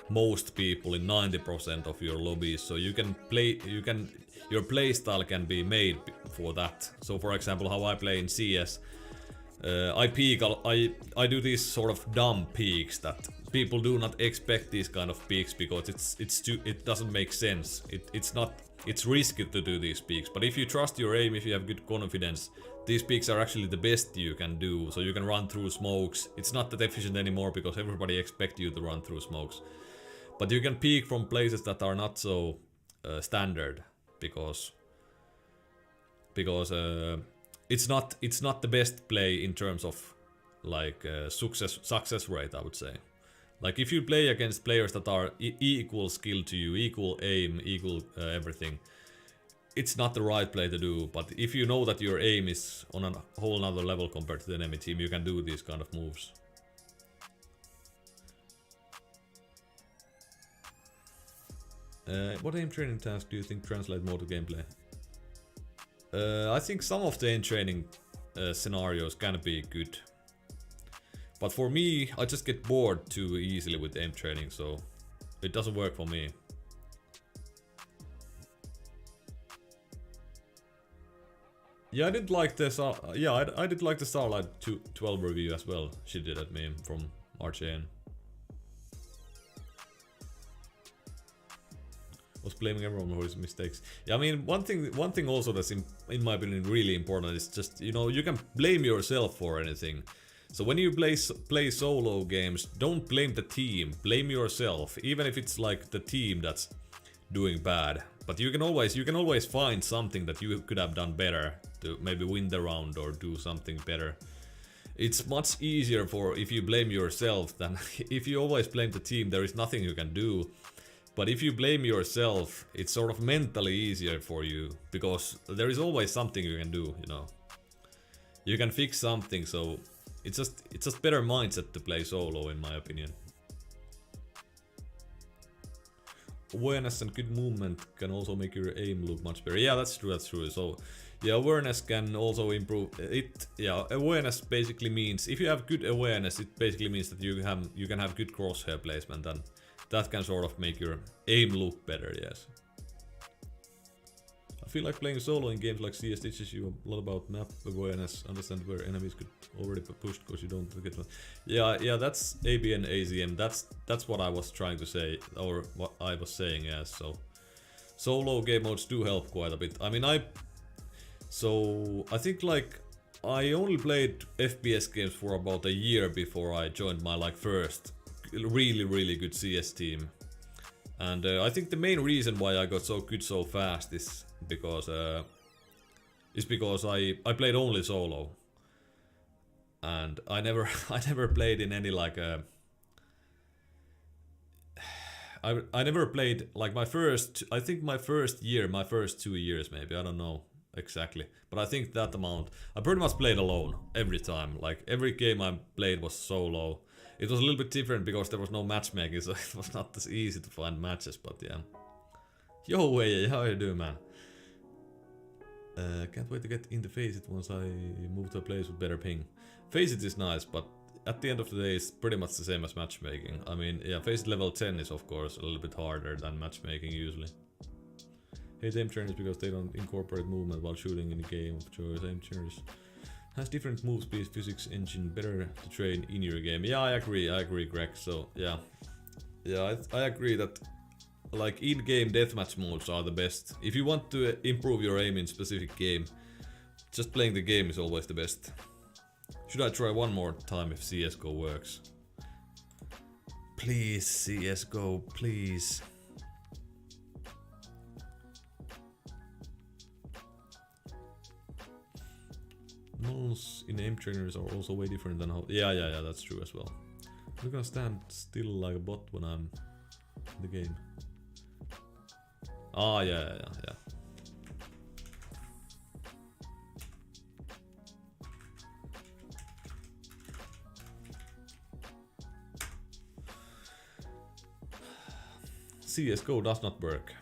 most people in 90% of your lobbies. So you can play, your play style can be made for that. So for example, how I play in CS, I do these sort of dumb peaks that people do not expect, these kind of peaks, because it doesn't make sense. It's risky to do these peaks. But if you trust your aim, if you have good confidence, these peaks are actually the best you can do. So you can run through smokes. It's not that efficient anymore because everybody expects you to run through smokes. But you can peek from places that are not so standard, because it's not the best play in terms of like success rate, I would say. Like if you play against players that are equal skill to you, equal aim, equal everything, it's not the right play to do. But if you know that your aim is on a whole nother level compared to the enemy team, you can do these kind of moves. What aim training tasks do you think translate more to gameplay? I think some of the aim training scenarios can be good. But for me, I just get bored too easily with aim training, so it doesn't work for me. Yeah, I did like the I did like the Starlight 12 review as well. She did at me from RJN. Was blaming everyone for his mistakes. Yeah, I mean, one thing also that's in my opinion really important is just, you know, you can blame yourself for anything. So when you play solo games, don't blame the team, blame yourself, even if it's like the team that's doing bad. But you can always find something that you could have done better to maybe win the round or do something better. It's much easier if you blame yourself than if you always blame the team. There is nothing you can do. But if you blame yourself, it's sort of mentally easier for you, because there is always something you can do, you know. You can fix something, so it's just better mindset to play solo, in my opinion. Awareness and good movement can also make your aim look much better. Yeah, that's true. So yeah, awareness can also improve it. Yeah, awareness basically means, if you have good awareness, it basically means that you can have good crosshair placement, and that can sort of make your aim look better, yes. I feel like playing solo in games like CS teaches you a lot about map awareness, understand where enemies could already be pushed because you don't get one. Yeah, that's ABN AZM. That's what I was trying to say, or what I was saying, yes. So solo game modes do help quite a bit. I mean, I think like I only played FPS games for about a year before I joined my like first really good CS team. And I think the main reason why I got so good so fast is because I played only solo, and I never played in any like I never played like my first 2 years maybe, I don't know exactly, but I think that amount I pretty much played alone every time. Like every game I played was solo. It was a little bit different because there was no matchmaking, so it was not as easy to find matches, but yeah. Yo, Wei, how are you doing, man? Can't wait to get into FACEIT once I move to a place with better ping. FACEIT is nice, but at the end of the day, it's pretty much the same as matchmaking. I mean, yeah, FACEIT level 10 is of course a little bit harder than matchmaking usually. Hate aim trainers because they don't incorporate movement while shooting in the game of choice. Aim trainers has different move speed, physics engine, better to train in your game. Yeah, I agree, Greg. So yeah, I agree that like in-game deathmatch modes are the best. If you want to improve your aim in specific game, just playing the game is always the best. Should I try one more time if CSGO works? Please, CSGO, please. Models in aim trainers are also way different than how... Yeah, that's true as well. I'm gonna stand still like a bot when I'm in the game. Ah, yeah. CSGO does not work.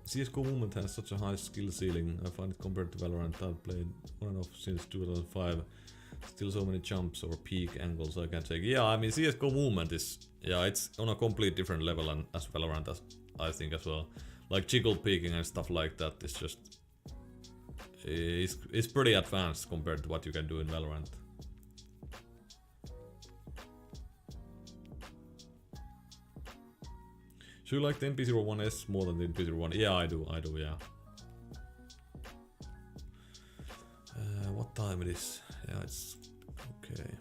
CSGO movement has such a high skill ceiling. I find it compared to Valorant. I've played on and off since 2005. Still so many jumps or peak angles I can take. Yeah, I mean CSGO movement is... Yeah, it's on a complete different level as Valorant, as I think as well. Like jiggle peeking and stuff like that is just... It's pretty advanced compared to what you can do in Valorant. Do you like the NP-01S more than the NP-01? Yeah, I do, yeah. What time it is? Yeah, it's okay.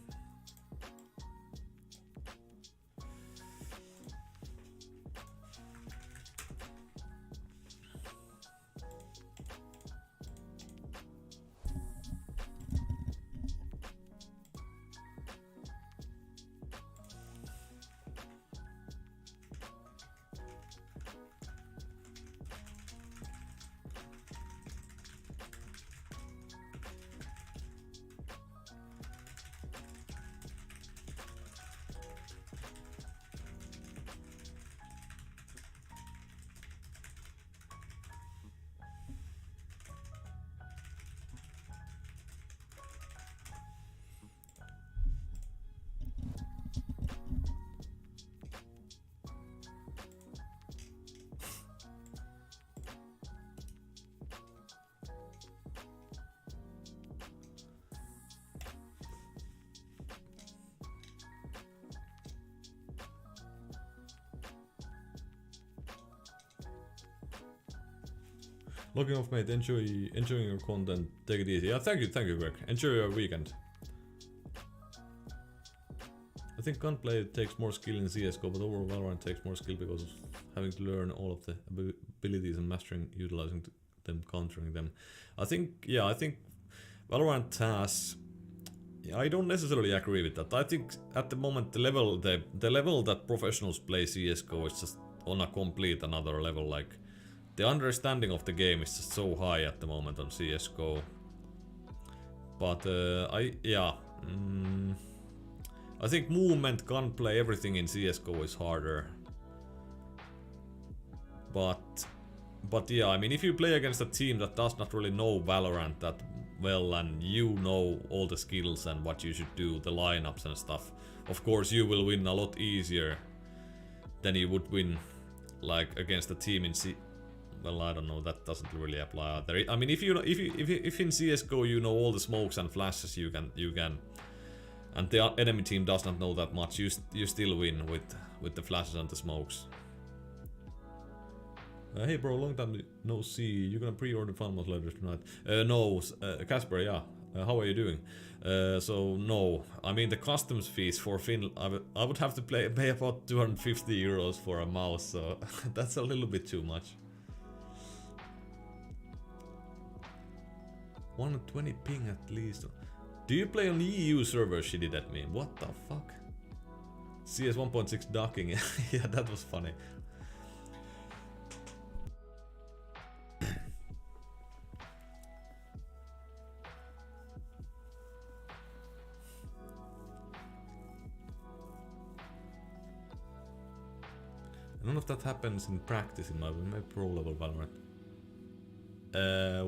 Logging off, mate. Enjoying your content. Take it easy. Yeah, thank you, Greg. Enjoy your weekend. I think gunplay takes more skill in CSGO, but overall Valorant takes more skill because of having to learn all of the abilities and mastering, utilizing them, countering them. I think Valorant has... Yeah, I don't necessarily agree with that. I think at the moment the level that professionals play CSGO is just on a complete another level. Like the understanding of the game is just so high at the moment on CSGO. But I think movement, gunplay, everything in CSGO is harder. But yeah, I mean, if you play against a team that does not really know Valorant that well and you know all the skills and what you should do, the lineups and stuff, of course you will win a lot easier than you would win like against a team in well, I don't know, that doesn't really apply either. I mean, if in CS:GO you know all the smokes and flashes, you can, and the enemy team does not know that much, you still win with the flashes and the smokes. Hey bro, long time no see. You gonna pre-order Funmos later tonight? No, Casper, yeah. How are you doing? So no, I mean the customs fees for Finland, I would have to pay about 250 euros for a mouse, so that's a little bit too much. 120 ping at least. Do you play on the EU server? She did at me. What the fuck? CS 1.6 docking. Yeah, that was funny. None of that happens in practice in my pro level Valorant.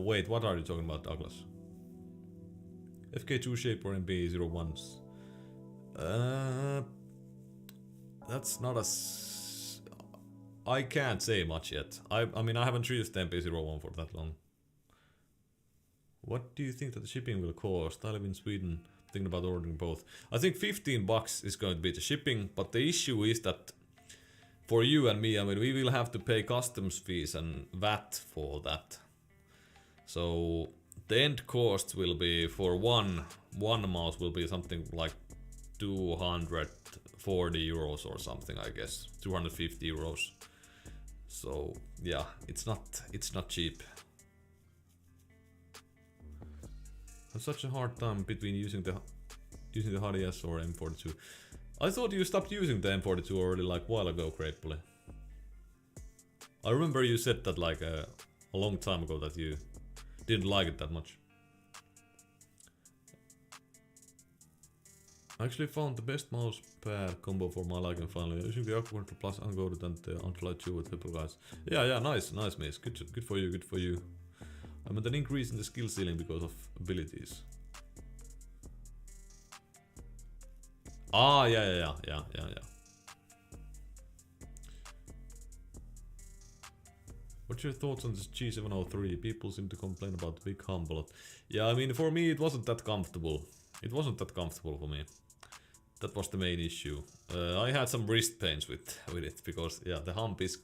Wait, what are you talking about, Douglas? FK2 shape or NP-01S? That's not I can't say much yet. I mean, I haven't used the NP-01 for that long. What do you think that the shipping will cost? I live in Sweden, thinking about ordering both. I think $15 is going to be the shipping, but the issue is that for you and me, I mean, we will have to pay customs fees and VAT for that. So the end cost will be for one mouse will be something like 240 euros or something, I guess, 250 euros. So yeah, it's not cheap. I have such a hard time between using the HDS or M42. I thought you stopped using the M42 already like a while ago, Grapefully. I remember you said that like a long time ago that you didn't like it that much. I actually found the best mouse pad combo for my liking finally. Using the Aquacontrol Plus uncoded and the Untitled 2 with triple guys. Yeah, nice, miss. Good for you. I meant an increase in the skill ceiling because of abilities. Ah, yeah. What's your thoughts on this G703? People seem to complain about the big hump a lot. Yeah, I mean, for me it wasn't that comfortable. It wasn't that comfortable for me. That was the main issue. I had some wrist pains with it because yeah, the hump is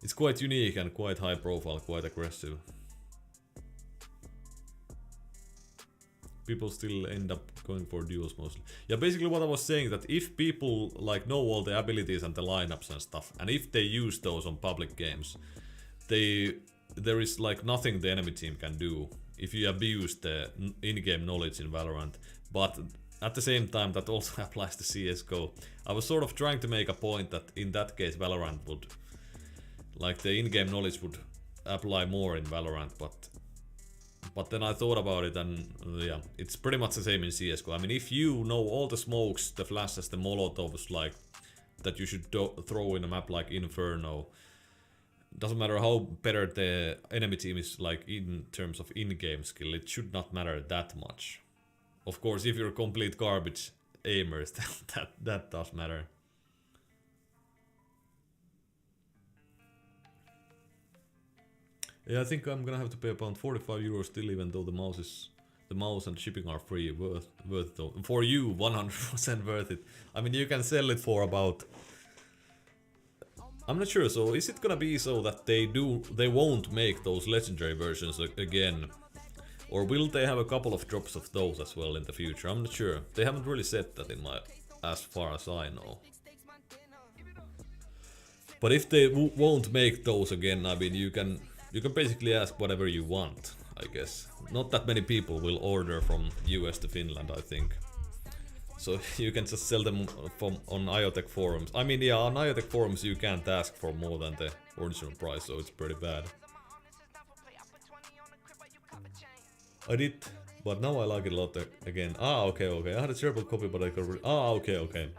it's quite unique and quite high profile, quite aggressive. People still end up going for duos mostly. Yeah, basically what I was saying, that if people like know all the abilities and the lineups and stuff, and if they use those on public games, there is like nothing the enemy team can do if you abuse the in-game knowledge in Valorant. But at the same time, that also applies to CSGO. I was sort of trying to make a point that in that case Valorant would, like the in-game knowledge would apply more in Valorant, but then I thought about it and yeah, it's pretty much the same in CSGO. I mean, if you know all the smokes, the flashes, the molotovs, like that you should throw in a map like Inferno, doesn't matter how better the enemy team is like in terms of in-game skill, it should not matter that much. Of course, if you're complete garbage aimers, that does matter. Yeah, I think I'm gonna have to pay about 45 euros still, even though the mouse and shipping are free. Worth it though. For you, 100% worth it. I mean, you can sell it for about, I'm not sure. So is it gonna be so that they won't make those legendary versions again, or will they have a couple of drops of those as well in the future? I'm not sure. They haven't really said that as far as I know. But if they won't make those again, I mean, you can basically ask whatever you want, I guess. Not that many people will order from US to Finland, I think. So you can just sell them on iTaktech forums. I mean, yeah, on iTaktech forums you can't ask for more than the original price, so it's pretty bad. I did, but now I like it a lot again. Ah, okay. I had a terrible copy, but I could okay.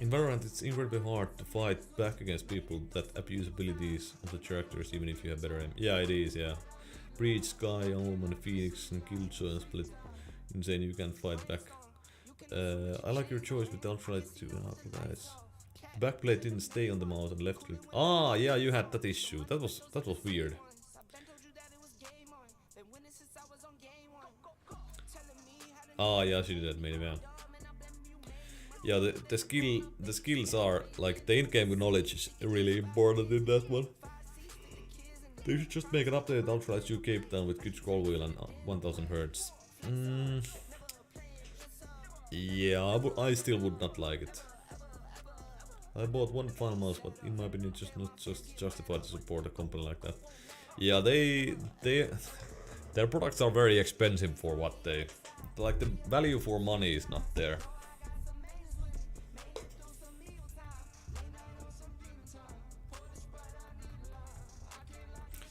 In Valorant, it's incredibly hard to fight back against people that abuse abilities of the characters, even if you have better aim. Yeah, it is, yeah. Breach, Sky, Omen, Phoenix, and Killjoy and Split. Insane, you can't fight back. I like your choice with Ultralight 2.5 guys. The backplate didn't stay on the mouse and left click. Ah, yeah, you had that issue. That was weird. Ah, yeah, she did that, maybe, yeah. Yeah, the skills are like the in-game knowledge is really important in that one. They should just make an updated Ultralight 2 Cape Town with good scroll wheel and 1000 Hz. Yeah, I still would not like it. I bought one final mouse, but in my opinion, it's just not just justified to support a company like that. Yeah, their products are very expensive for what they like. The value for money is not there.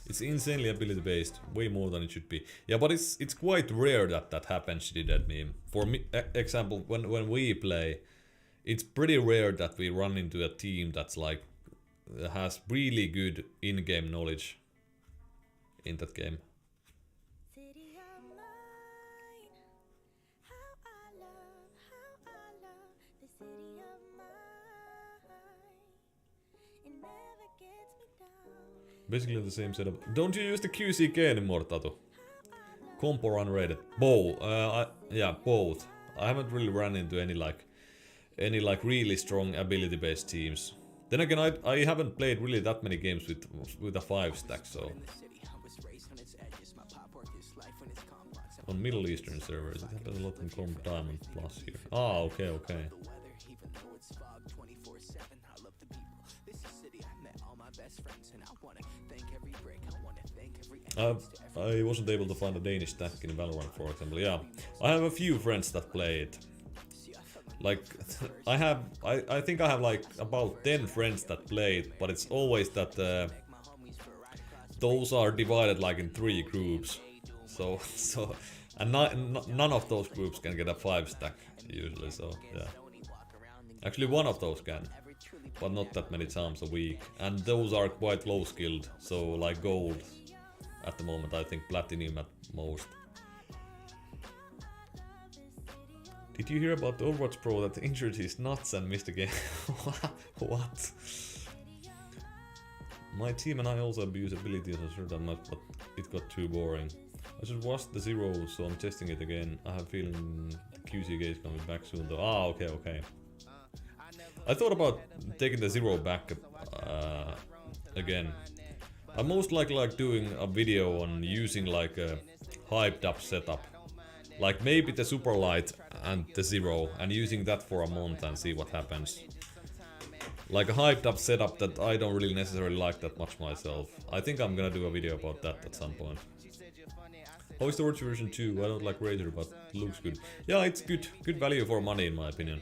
It's insanely ability based, way more than it should be. Yeah, but it's quite rare that happens. She did that meme. For me, example, when we play, it's pretty rare that we run into a team that's like has really good in-game knowledge in that game. Basically the same setup. Don't you use the QCK anymore, Tatu? Comp or unrated? Both. Yeah, both. I haven't really run into any like really strong ability-based teams. Then again, I haven't played really that many games with a 5-stack, so. On Middle Eastern servers, it happens a lot in Comp Diamond Plus here. Ah, okay, okay. I wasn't able to find a Danish stack in Valorant, for example. Yeah, I have a few friends that play it. Like, I think I have like about 10 friends that play it, but it's always that those are divided like in 3 groups. So and none of those groups can get a 5-stack usually. So yeah, actually one of those can, but not that many times a week. And those are quite low skilled, so like gold. At the moment, I think platinum at most. Did you hear about the Overwatch Pro that injured his nuts and missed a game? What? My team and I also abuse abilities on certain maps, but it got too boring. I just watched the Zero, so I'm testing it again. I have a feeling the QCK is coming back soon though. Ah, okay, okay. I thought about taking the Zero back again. I most likely like doing a video on using like a hyped up setup. Like maybe the super light and the Zero, and using that for a month and see what happens. Like a hyped up setup that I don't really necessarily like that much myself. I think I'm gonna do a video about that at some point. How is the Orochi version 2? I don't like RAZER, but it looks good. Yeah, it's good. Good value for money in my opinion.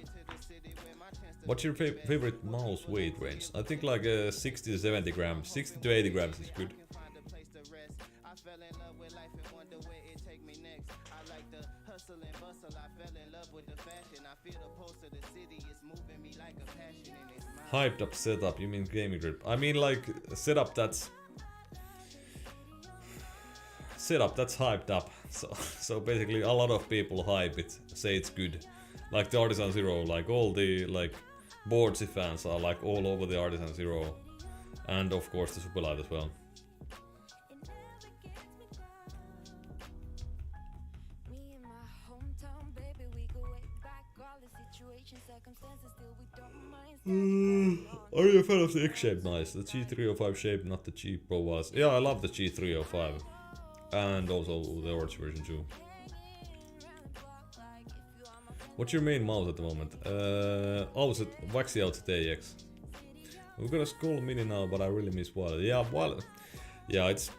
What's your favorite mouse weight range? I think like 60 to 70 grams. 60 to 80 grams is good. Hyped up setup, you mean gaming grip? I mean like setup that's hyped up. So basically a lot of people hype it, say it's good. Like the Artisan Zero, like all the like Boardsy fans are like all over the Artisan Zero, and of course the Superlight as well. Are you a fan of the X shape? Nice. The G305 shape, not the G Pro was. Yeah, I love the G305, and also the Orochi version 2. What's your main mouse at the moment? VAXEE AX. We've got a Skull Mini now, but I really miss Wild. Yeah, Wild. Yeah, it's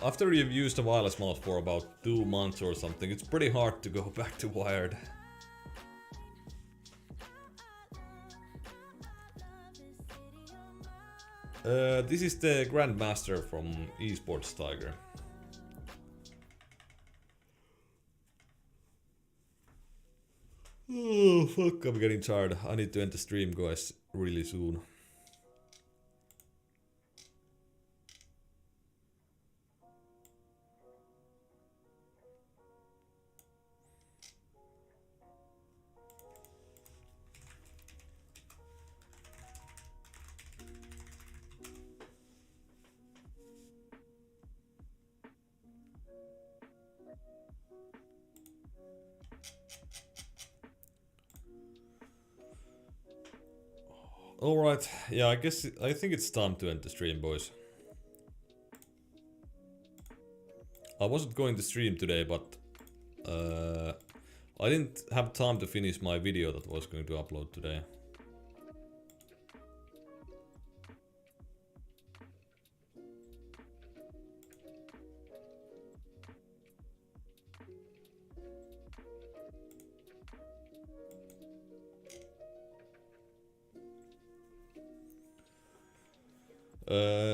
after you've used a wireless mouse for about 2 months or something, it's pretty hard to go back to wired. This is the Grandmaster from Esports Tiger. Oh fuck, I'm getting tired. I need to end the stream, guys, really soon. Alright, yeah, I think it's time to end the stream, boys. I wasn't going to stream today, but I didn't have time to finish my video that I was going to upload today.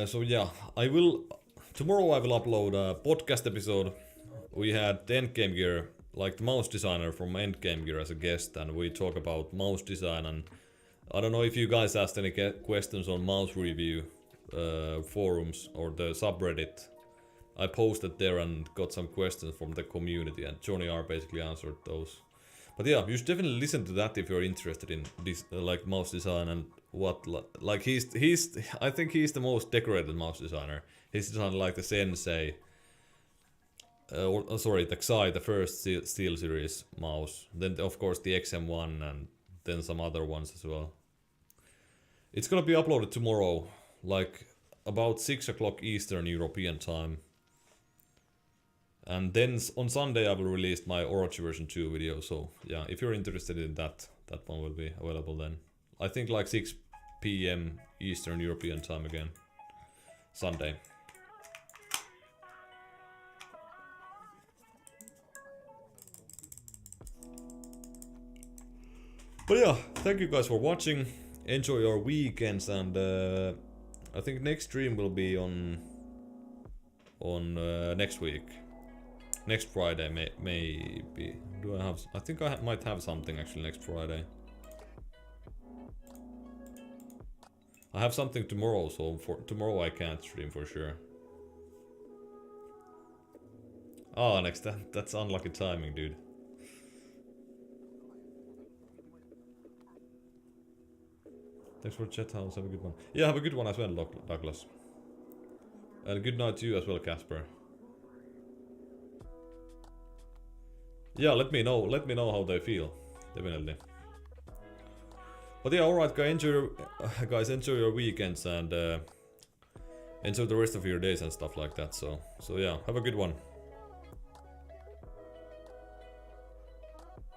So yeah, tomorrow I will upload a podcast episode. We had the Endgame Gear, like the mouse designer from Endgame Gear as a guest, and we talk about mouse design. And I don't know if you guys asked any questions on mouse review forums or the subreddit. I posted there and got some questions from the community, and Johnny R basically answered those. But yeah, you should definitely listen to that if you're interested in this, like mouse design and what, like I think he's the most decorated mouse designer. He's designed like the Sensei, sorry, the Xi, the first Steel Series mouse. Then of course the XM1 and then some other ones as well. It's gonna be uploaded tomorrow, like about 6 o'clock Eastern European time. And then on Sunday I will release my Orochi version 2 video, so yeah, if you're interested in that, that one will be available then. I think like 6 PM Eastern European time again. Sunday. But yeah, thank you guys for watching. Enjoy your weekends, and I think next stream will be on next week. Next Friday, maybe. Do I have? I think I might have something actually next Friday. I have something tomorrow, so for tomorrow I can't stream for sure. Oh, that's unlucky timing, dude. Thanks for the chat, House. Have a good one. Yeah, have a good one as well, Douglas. And good night to you as well, Casper. Yeah, let me know how they feel, definitely. But yeah, alright guys, enjoy your weekends and enjoy the rest of your days and stuff like that. So yeah, have a good one.